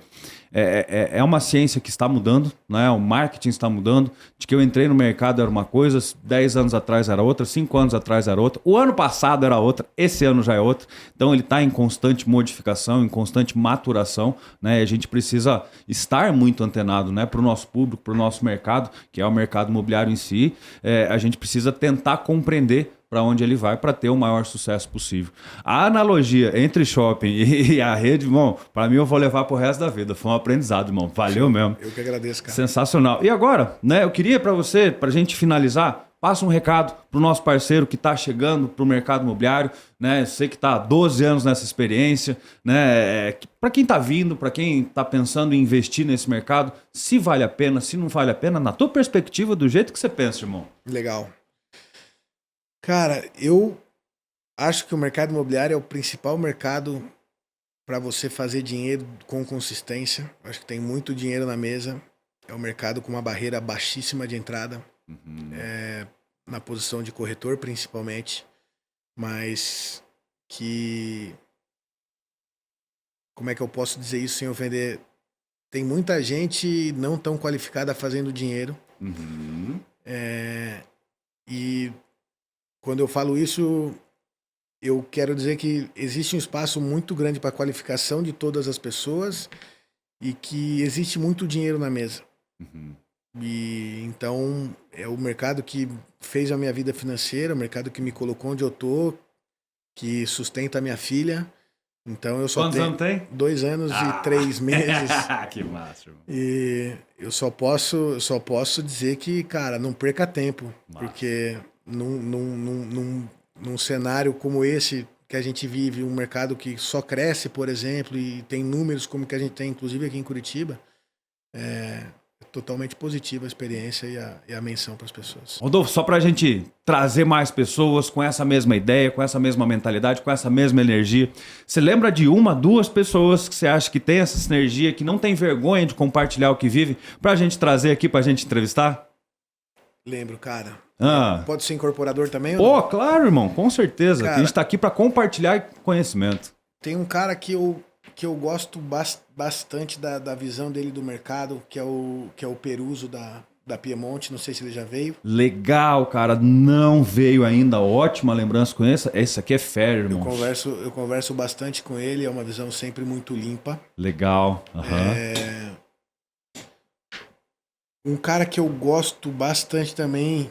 é uma ciência que está mudando, né? O marketing está mudando. De que eu entrei no mercado era uma coisa, 10 anos atrás era outra, 5 anos atrás era outra, o ano passado era outra, esse ano já é outra. Então ele está em constante modificação, em constante maturação, né? E a gente precisa estar muito antenado, né? Para o nosso público, para o nosso mercado, que é o mercado imobiliário em si. A gente precisa tentar compreender para onde ele vai para ter o maior sucesso possível. A analogia entre shopping e a rede, irmão, para mim eu vou levar pro resto da vida. Foi um aprendizado, irmão. Valeu mesmo. Eu que agradeço, cara. Sensacional. E agora, né, eu queria para você, pra gente finalizar, passa um recado pro nosso parceiro que está chegando pro mercado imobiliário, né? Eu sei que está há 12 anos nessa experiência, né? Para quem está vindo, para quem está pensando em investir nesse mercado, se vale a pena, se não vale a pena, na tua perspectiva, do jeito que você pensa, irmão. Legal. Cara, eu acho que o mercado imobiliário é o principal mercado para você fazer dinheiro com consistência. Acho que tem muito dinheiro na mesa. É um mercado com uma barreira baixíssima de entrada. Na posição de corretor, principalmente. Mas que... Como é que eu posso dizer isso sem ofender? Tem muita gente não tão qualificada fazendo dinheiro. E... Quando eu falo isso, eu quero dizer que existe um espaço muito grande para a qualificação de todas as pessoas e que existe muito dinheiro na mesa. E então é o mercado que fez a minha vida financeira, o mercado que me colocou onde eu tô, que sustenta a minha filha. Então eu só Quantos anos tem? 2 anos e 3 meses. Que massa, irmão. E eu só posso dizer que, cara, não perca tempo, porque num cenário como esse que a gente vive, um mercado que só cresce, por exemplo, e tem números como que a gente tem, inclusive aqui em Curitiba, é totalmente positiva a experiência e a menção para as pessoas. Rodolfo, só para a gente trazer mais pessoas com essa mesma ideia, com essa mesma mentalidade, com essa mesma energia, você lembra de 1, 2 pessoas que você acha que tem essa sinergia, que não tem vergonha de compartilhar o que vive, para a gente trazer aqui, para a gente entrevistar? Lembro, cara. Pode ser incorporador também? Pô, claro, irmão, com certeza. Cara, a gente está aqui para compartilhar conhecimento. Tem um cara que eu gosto bastante da visão dele do mercado, que é o Peruso da Piemonte. Não sei se ele já veio. Legal, cara. Não veio ainda. Ótima lembrança com essa. Esse aqui é fera, irmão. Eu converso bastante com ele. É uma visão sempre muito limpa. Legal. Um cara que eu gosto bastante também,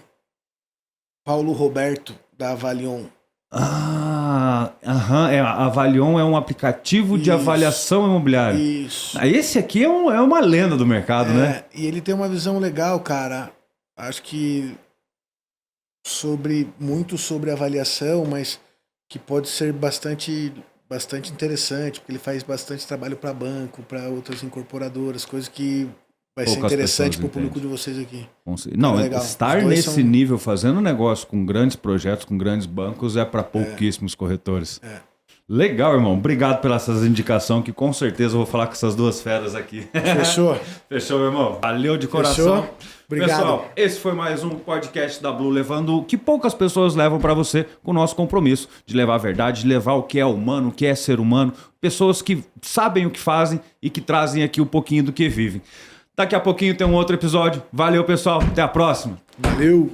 Paulo Roberto, da Avalion. A Avalion é um aplicativo de avaliação imobiliária. Isso. Esse aqui é uma lenda do mercado, né? E ele tem uma visão legal, cara. Acho que muito sobre avaliação, mas que pode ser bastante interessante, porque ele faz bastante trabalho para banco, para outras incorporadoras, coisas que vai ser interessante para o público de vocês aqui. Não, estar nesse nível, fazendo negócio com grandes projetos, com grandes bancos, é para pouquíssimos corretores. Legal, irmão. Obrigado pelas essas indicações, que com certeza eu vou falar com essas duas feras aqui. Fechou. Fechou, meu irmão. Valeu de coração. Fechou. Obrigado. Pessoal, esse foi mais um podcast da Blue, levando o que poucas pessoas levam para você, com o nosso compromisso de levar a verdade, de levar o que é humano, o que é ser humano, pessoas que sabem o que fazem e que trazem aqui um pouquinho do que vivem. Daqui a pouquinho tem um outro episódio. Valeu, pessoal. Até a próxima. Valeu.